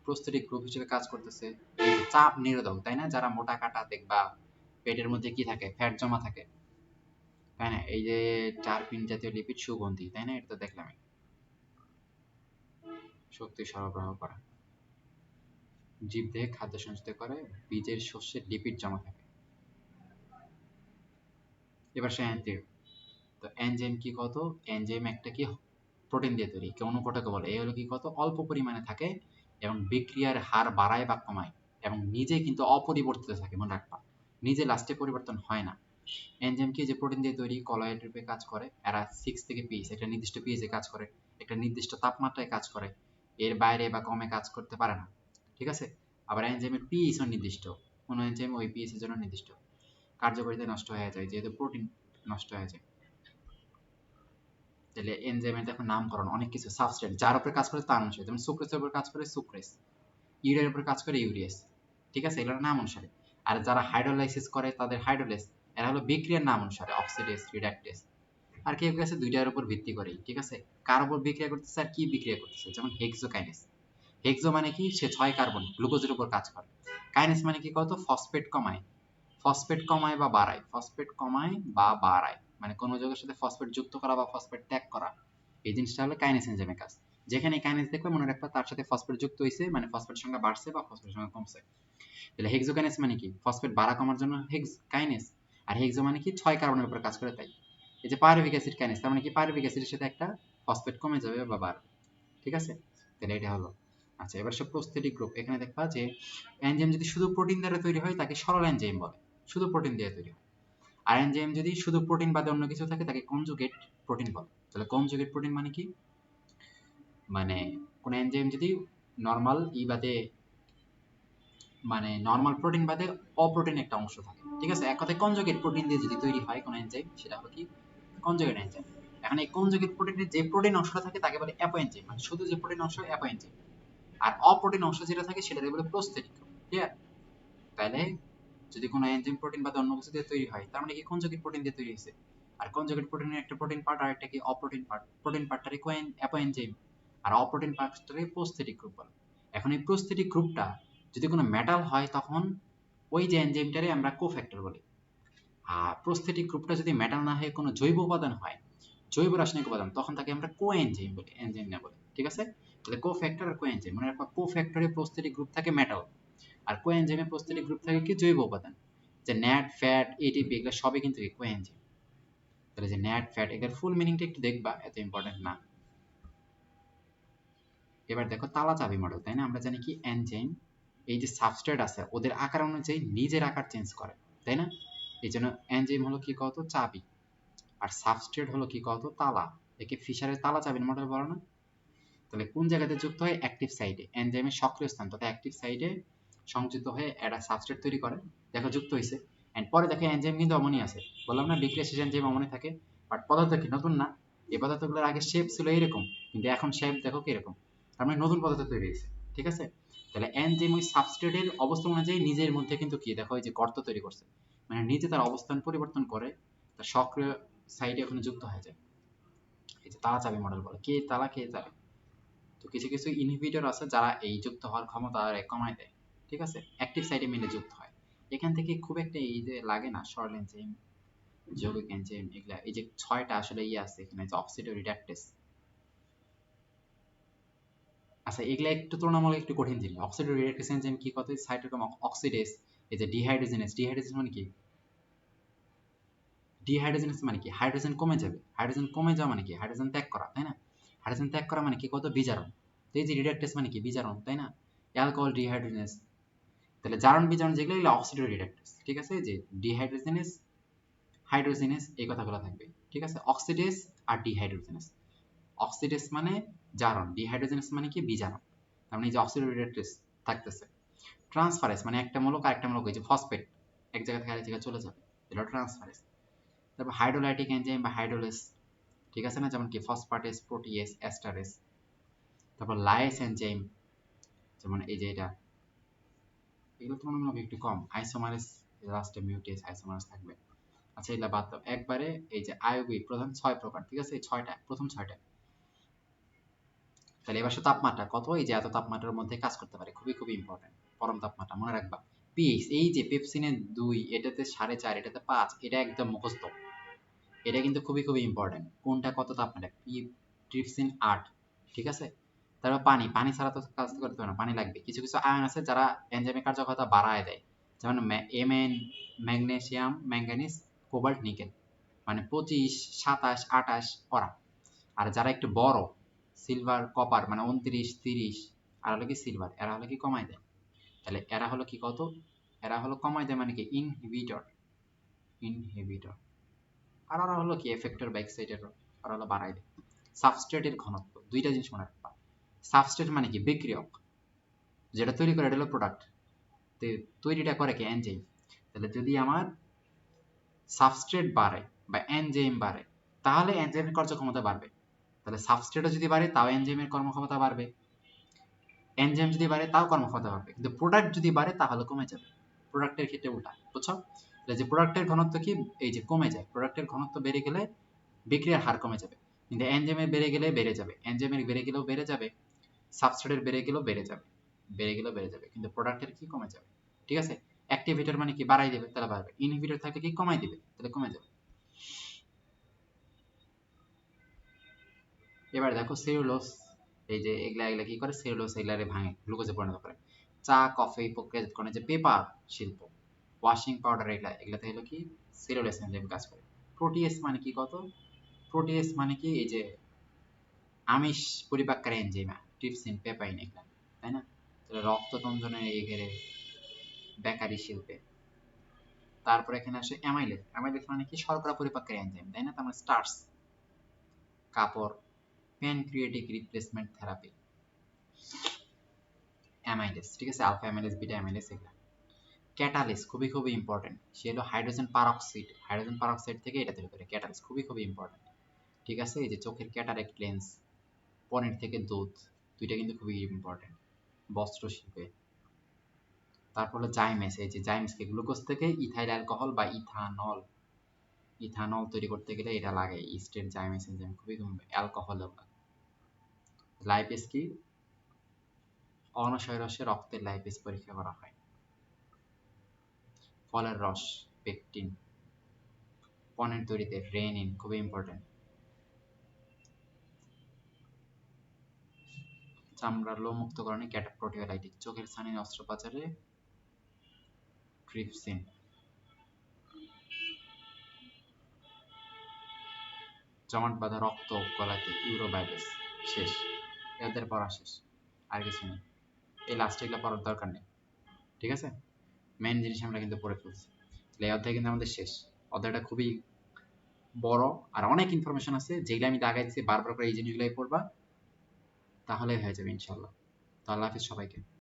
প্রস্তরিক গ্রুপ হিসেবে কাজ করতেছে, এই যে চাপ নিরোধক, তাই না, যারা মোটা কাটা দেখবা পেটের মধ্যে কি থাকে ফ্যাট জমা থাকে, তাই না। এই যে টার্পিন জাতীয় লিপিড সুগন্ধি, তাই না, এটা তো দেখলামই। শক্তি সরবরাহ করা, জীবদেহে খাদ্য সঞ্চিত করে, বীজের শস্যের লিপিড জমা থাকে। এবার সে এনজাইম, তো এনজাইম কি কত, এনজাইম একটা কি প্রোটিন দিয়ে তৈরি, কে অনুঘটক বলে, এই হলো কি কত অল্প পরিমাণে থাকে এবং বিক্রিয়ার হার বাড়ায় বা কমায় এবং নিজে কিন্তু অপরিবর্তিত থাকে, মনে রাখবা, নিজে লাস্টে পরিবর্তন হয় না। এনজাইম কি, যে প্রোটিন দিয়ে তৈরি, কলয়েড রূপে কাজ করে, এরা 6 থেকে পিএইচ, একটা নির্দিষ্ট পিএইচে কাজ করে, একটা নির্দিষ্ট তাপমাত্রায় কাজ করে, এর বাইরে বা কমে কাজ করতে পারে না, ঠিক আছে। আবার এনজাইমের পিএইচ নির্দিষ্ট, কোনো এনজাইম ওই পিএইচ এর জন্য নির্দিষ্ট, কার্যকারিতা নষ্ট হয়ে যায় যেহেতু প্রোটিন নষ্ট হয়ে যায়। তাহলে এনজাইমের দেখো নামকরণ অনেক কিছু, সাবস্ট্রেট যার উপরে কাজ করে তার অনুসারে, যেমন সুক্রেসের উপর কাজ করে সুক্রেস, ইউরিয়ার উপর কাজ করে ইউরিয়াস, ঠিক আছে, এগুলোর নাম অনুসারে। আর যারা হাইড্রোলাইসিস করে তাদের হাইড্রোলেস, এরা হলো বিক্রিয়ার নাম অনুসারে, অক্সিডেস, রিডাক্টেস। আর কেউ কেউ আছে দুইটার উপর ভিত্তি করে, ঠিক আছে, কার উপর বিক্রিয়া করতেছে আর কি বিক্রিয়া করতেছে, যেমন হেক্সোকাইনেস, হেক্সো মানে কি সে 6 কার্বন গ্লুকোজের উপর কাজ করে, কাইনেস মানে কি কত ফসফেট কমায়, ফসফেট কমায় বা বাড়ায়, ফসফেট কমায় বা বাড়ায়, মানে কোন যৌগের সাথে ফসফেট যুক্ত করা বা ফসফেট ত্যাগ করা, এই জিনিসটা হলো কাইনেস এনজাইমের কাজ। যেখানে কাইনেস দেখবে মনে রাখবা তার সাথে ফসফেট যুক্ত হয়েছে, মানে ফসফেট সংখ্যা বাড়ছে বা ফসফেট সংখ্যা কমছে। তাহলে হেক্সোকাইনেস মানে কি? ফসফেট বাড়া কমার জন্য কাইনেস। আর হেক্সো মানে কি? 6 কার্বনের উপর কাজ করে তাই। এই যে পাইরুভিক অ্যাসিড কাইনেস, তার মানে কি পাইরুভিক অ্যাসিডের সাথে একটা ফসফেট কমে যাবে বা বাড়বে। ঠিক আছে? তাহলে এটা হলো। আচ্ছা, এবার সব প্রস্থেটিক গ্রুপ। এখানে দেখবা যে এনজাইম যদি শুধু প্রোটিন দ্বারা তৈরি হয় তাকে সরল এনজাইম বলে, শুধু প্রোটিন দিয়ে তৈরি হয়। আর এনজাইম যদি শুধু প্রোটিন বাদে অন্য কিছু থাকে তাকে কনজুগেট প্রোটিন বলে। তাহলে কনজুগেট প্রোটিন মানে কি? মানে কোন এনজাইম যদি নরমাল বাদে, মানে নরমাল প্রোটিন বাদে অপ্রোটিন একটা অংশ থাকে, ঠিক আছে? এক কথায় কনজুগেট প্রোটিন দিয়ে যদি তৈরি হয় কোন এনজাইম, সেটা হলো কি? Conjugate enzyme. এখন এই কনজুগেট প্রোটিনের যে প্রোটিন অংশটা থাকে তাকে বলে অ্যাপো এনজাইম, মানে শুধু যে প্রোটিন অংশ অ্যাপো এনজাইম। আর অপ্রোটিন অংশ যেটা থাকে সেটাকে বলে প্রস্থেটিক গ্রুপ। ক্লিয়ার? তাহলে যদি কোনো এনজাইম প্রোটিন বাদে অন্য কিছু দিয়ে তৈরি হয় তার মানে কি কনজুগেট প্রোটিন দিয়ে তৈরি হয়েছে। আর কনজুগেট প্রোটিনের একটা প্রোটিন পার্ট আর একটা কি অপ্রোটিন পার্ট। প্রোটিন পার্টটারে অ্যাপো এনজাইম, আর অপ্রোটিন পার্টটারে প্রস্থেটিক গ্রুপ বলে। এখন এই প্রস্থেটিক গ্রুপটা যদি কোনো মেটাল হয় তখন ওই যে এনজাইমটারে আমরা কোফ্যাক্টর বলি। আর প্রস্থেটিক গ্রুপটা যদি মেটাল না হয়ে কোনো জৈব উপাদান হয়, জৈব রাসায়নিক উপাদান, তখন তাকে আমরা কোএনজাইম বলি, এনজাইম না বলি। ঠিক আছে? তাহলে কোফ্যাক্টর আর কোএনজাইম মনে রাখবা, কোফ্যাক্টরে প্রস্থেটিক গ্রুপ থাকে মেটাল, আর কোএনজাইমে প্রস্থেটিক গ্রুপ থাকে কি? জৈব উপাদান। যে ন্যাট, ফ্যাট, এটিপি এগুলো সবই কিন্তু কোএনজাইম। তাহলে যে ন্যাট, ফ্যাট এটার ফুল মিনিংটা একটু দেখবা, এত ইম্পর্টেন্ট না। এবার দেখো তালা চাবি মডেল, তাই না? আমরা জানি কি এনজাইম এই যে সাবস্ট্রেট আছে ওদের আকার অনুযায়ী নিজের আকার চেঞ্জ করে, তাই না? এই জন্য এনজাইম হলো কি কত? চাবি। আর সাবস্ট্রেট হলো কি কত? তালা। একে ফিশারের তালা চাবির মডেল বলে না? তাহলে কোন জায়গাতে যুক্ত হয়? অ্যাক্টিভ সাইডে, এনজাইমের সক্রিয় স্থান তথা অ্যাক্টিভ সাইডে সংযুক্ত হয়ে একটা সাবস্ট্রেট তৈরি করে। দেখো যুক্ত হয়েছে। এন্ড পরে দেখো এনজাইম কিন্তু অমনি আছে, বললাম না ডিগ্রেডেশন এনজাইম অমনি থাকে। বাট পদার্থ কি নতুন না? এই পদার্থগুলোর আগে শেপ ছিল এরকম, কিন্তু এখন শেপ দেখো কি এরকম। তার মানে নতুন পদার্থ তৈরি হয়েছে। ঠিক আছে? তাহলে এনজাইম ওই সাবস্ট্রেটের অবস্থান অনুযায়ী নিজের মধ্যে কিন্তু কি দেখো, এই যে গর্ত তৈরি করছে, মানে নিজে তার অবস্থান পরিবর্তন করে তার সক্রিয় সাইডে ওখানে যুক্ত হয়ে যায়। এই যে তালা চাবি মডেল বলে, কে তালা কে চাবি। তো কিছু কিছু ইনহিবিটর আছে যারা এই যুক্ত হওয়ার ক্ষমতা কমায় দেয়। ঠিক আছে? অ্যাক্টিভ সাইটে মিলে যুক্ত হয়। এখান থেকে খুব একটা এই যে লাগে না, সরল এনজাইম, যৌগিক এনজাইম এগুলা, এই যে 6টা আসলে আছে এখানে, যে অক্সিডেটিভ রিডাকটেস। আচ্ছা, এগুলা একটু তুলনামূলক একটু কঠিন ছিল। অক্সিডেটিভ রিডাকটেস এনজাইম কি কত? Cytochrome oxidase. এই যে ডিহাইড্রোজেনেস, ডিহাইড্রোজেনেস মানে কি? ডিহাইড্রোজেনেস মানে কি? হাইড্রোজেন কমে যাবে। হাইড্রোজেন কমে যাওয়া মানে কি? হাইড্রোজেন ত্যাগ করা, তাই না? হাইড্রোজেন ত্যাগ করা মানে কি? কত? বিজারণ। তো এই যে রিডাকটেস মানে কি? বিজারণ, তাই না? Alcohol dehydrogenase. তাহলে জারণ বিজারণ যেগুলো, এগুলো অক্সিডেটিভ রিডাকটেস। ঠিক আছে? যে ডিহাইড্রোজেনেস, হাইড্রোজেনেস এই কথাগুলো থাকবে। ঠিক আছে? অক্সিডেজ আর ডিহাইড্রোজেনেস। অক্সিডেজ মানে জারণ, ডিহাইড্রোজেনেস মানে কি? বিজারণ। তার মানে এই যে অক্সিডেটিভ রিডাকটেস থাকতেছে। ট্রান্সফারেজ মানে একটা মূলক আরেকটা মূলক, এই যে ফসফেট এক জায়গা থেকে আরেক জায়গায় চলে যাবে, এটা ট্রান্সফারেজ। তারপর হাইড্রোলাইটিক এনজাইম বা হাইড্রোলেস, ঠিক আছে না? যেমন কি ফসফাটেস, প্রোটিয়েস, এস্টারেস। তারপর লাইস এনজাইম, যেমন এই যে এটা, এগুলো তো মনে হয় একটু কম। আইসোমারেস, লাস্টে মিউটেজ আইসোমারেস থাকবে। আচ্ছা, এগুলা বাদ দাও একবারে। এই যে আইওবি প্রধান 6 প্রকার, ঠিক আছে? এই 6টা, প্রথম 6টা। তাহলে এবার তাপমাত্রা কত? এই যে এত তাপমাত্রার মধ্যে কাজ করতে পারে, খুবই খুবই ইম্পর্টেন্ট। পরম তাপমাত্রা মনে রাখবা। পিএইচ, এই যে পেপসিনে 2, এটাতে 4.5, এটাতে 5, এটা একদম মুখস্থ। এটা কিন্তু খুবই খুবই ইম্পর্টেন্ট, কোনটা কত তাপমাত্রা। ট্রিপসিন 8, ঠিক আছে? তারপর পানি, পানি ছাড়া তো কাজ করতে পারে না, পানি লাগবে। কিছু কিছু আয়ন আছে যারা এনজাইমের কার্যক্ষমতা বাড়ায় দেয়, যেমন MN, magnesium, manganese, cobalt, nickel. মানে 25, 27, 28 ওরা। আর যারা একটু বড়, সিলভার, কপার, মানে 29, 30, আর হলো কি সিলভার, এরা হলো কি কমায় দেয়। তাহলে এরা হলো কি কত? এরা হলো কমায় দেয়, মানে কি ইনহিবিটর, ইনহিবিটর। আর ওরা হলো কি এফেক্টর বা এক্সাইটেটর, ওরা হলো বাড়ায় দেয়। সাবস্ট্রেটের ঘনত্ব, দুইটা জিনিস মনে রাখবা। সাবস্ট্রেট মানে কি? বিক্রিয়ক, যেটা তৈরি করে এটা হলো প্রোডাক্ট। তৈরিটা করে কি? এনজাইম। তাহলে যদি আমার সাবস্ট্রেট বাড়ে বা এনজাইম বাড়ে, তাহলে এনজাইমের কার্যক্ষমতা বাড়বে। তাহলে সাবস্ট্রেটও যদি বাড়ে তাও এনজাইমের কর্মক্ষমতা বাড়বে, এনজাইম যদি বাড়ে তাও কর্মক্ষমতা বাড়বে। কিন্তু প্রোডাক্ট যদি বাড়ে তাহলে কমে যাবে। প্রোডাক্টের ক্ষেত্রে উল্টা, বুঝছো? তাহলে যে প্রোডাক্টের ঘনত্ব কি? এই যে কমে যায়, প্রোডাক্টের ঘনত্ব বেড়ে গেলে বিক্রিয়ার হার কমে যাবে। কিন্তু এনজাইমের বেড়ে গেলে বেড়ে যাবে, এনজাইমের বেড়ে গেলেও বেড়ে যাবে, সাবস্ট্রেটের বেড়ে গেলেও বেড়ে যাবে, বেড়ে গেলেও বেড়ে যাবে, কিন্তু প্রোডাক্টের কি? কমে যাবে। ঠিক আছে? অ্যাক্টিভেটর মানে কি বাড়াই দেবে, তাহলে বাড়বে। ইনহিবিটর থাকলে কি কমাই দিবে, তাহলে কমে যাবে। এবার দেখো সেলুলোজ, এই যে এগুলা কি করে, সেলুলোজ এগুলারে ভাঙে, গ্লুকোজে পরিণত করে। চা, কফি প্রক্রিয়াজাতকরণে যে পেপার শিল্প, ওয়াশিং পাউডার, এগুলাতে হলো কি সেলুলোজ এনজাইম কাজ করে। প্রোটিয়েস মানে কি কত, প্রোটিয়েস মানে কি এই যে আমিষ পরিপাককারী এনজাইম, ট্রিপসিন, পেপাইন, এগুলা, তাই না? তাহলে রক্ত তঞ্জনের এই ঘেরে বেকারি শিল্পে। তারপর এখানে আসে অ্যামাইলেজ, অ্যামাইলেজ মানে কি শর্করা পরিপাককারী এনজাইম, তাই না? তার মানে স্টার্চ, কাপড়, প্যানক্রিয়েটিক রিপ্লেসমেন্ট থেরাপি, অ্যামাইলেজ, ঠিক আছে? আলফা অ্যামাইলেজ, বিটা অ্যামাইলেজ, এগুলা। ক্যাটালিস খুবই খুবই ইম্পর্টেন্ট, সে হলো হাইড্রোজেন পারঅক্সাইড, হাইড্রোজেন পারঅক্সাইড থেকে এটা তৈরি করে। ক্যাটালিস খুবই খুবই ইম্পর্টেন্ট, ঠিক আছে? এই যে চোখের ক্যাটারেক্ট লেন্স, পনির থেকে দুধ, দুইটা কিন্তু খুবই ইম্পর্টেন্ট বস্ত্র শিল্পে। তারপর হলো জাইমেস, এই যে জাইমেসকে গ্লুকোজ থেকে ইথাইল অ্যালকোহল বা ইথানল, ইথানল তৈরি করতে গেলে এটা লাগে, ইস্টের জাইমেস এনজাইম খুবই অ্যালকোহল। লাইপেস কি, অনসয় রসে রক্তের লাইপেস পরীক্ষা করা হয়। ফলের রস, পেকটিন, পনির তৈরিতে রেনিন খুবই ইম্পর্টেন্ট। চামড়ার লোম মুক্তকরণে ক্যাটাপ্রোটিওলাইটিক, চোখের ছানির অস্ত্রোপচারে ট্রিপসিন। জমাট বাঁধা রক্ত গলাতে ইউরোবাইবেস। শেষ, এদের পড়া শেষ, আর কিছু নেই। এই লাস্টে এগুলো পড়ার দরকার নেই, ঠিক আছে? মেন জিনিস আমরা কিন্তু পড়ে ফেলছি। তাহলে এই অধ্যায় কিন্তু আমাদের শেষ। অধ্যায়টা খুবই বড় আর অনেক ইনফরমেশন আছে, যেগুলো আমি দাগাই দিচ্ছি, বারবার করে এই জিনিসগুলোই পড়বা, তাহলে হয়ে যাবে ইনশাল্লাহ। তো আল্লাহ হাফিজ সবাইকে।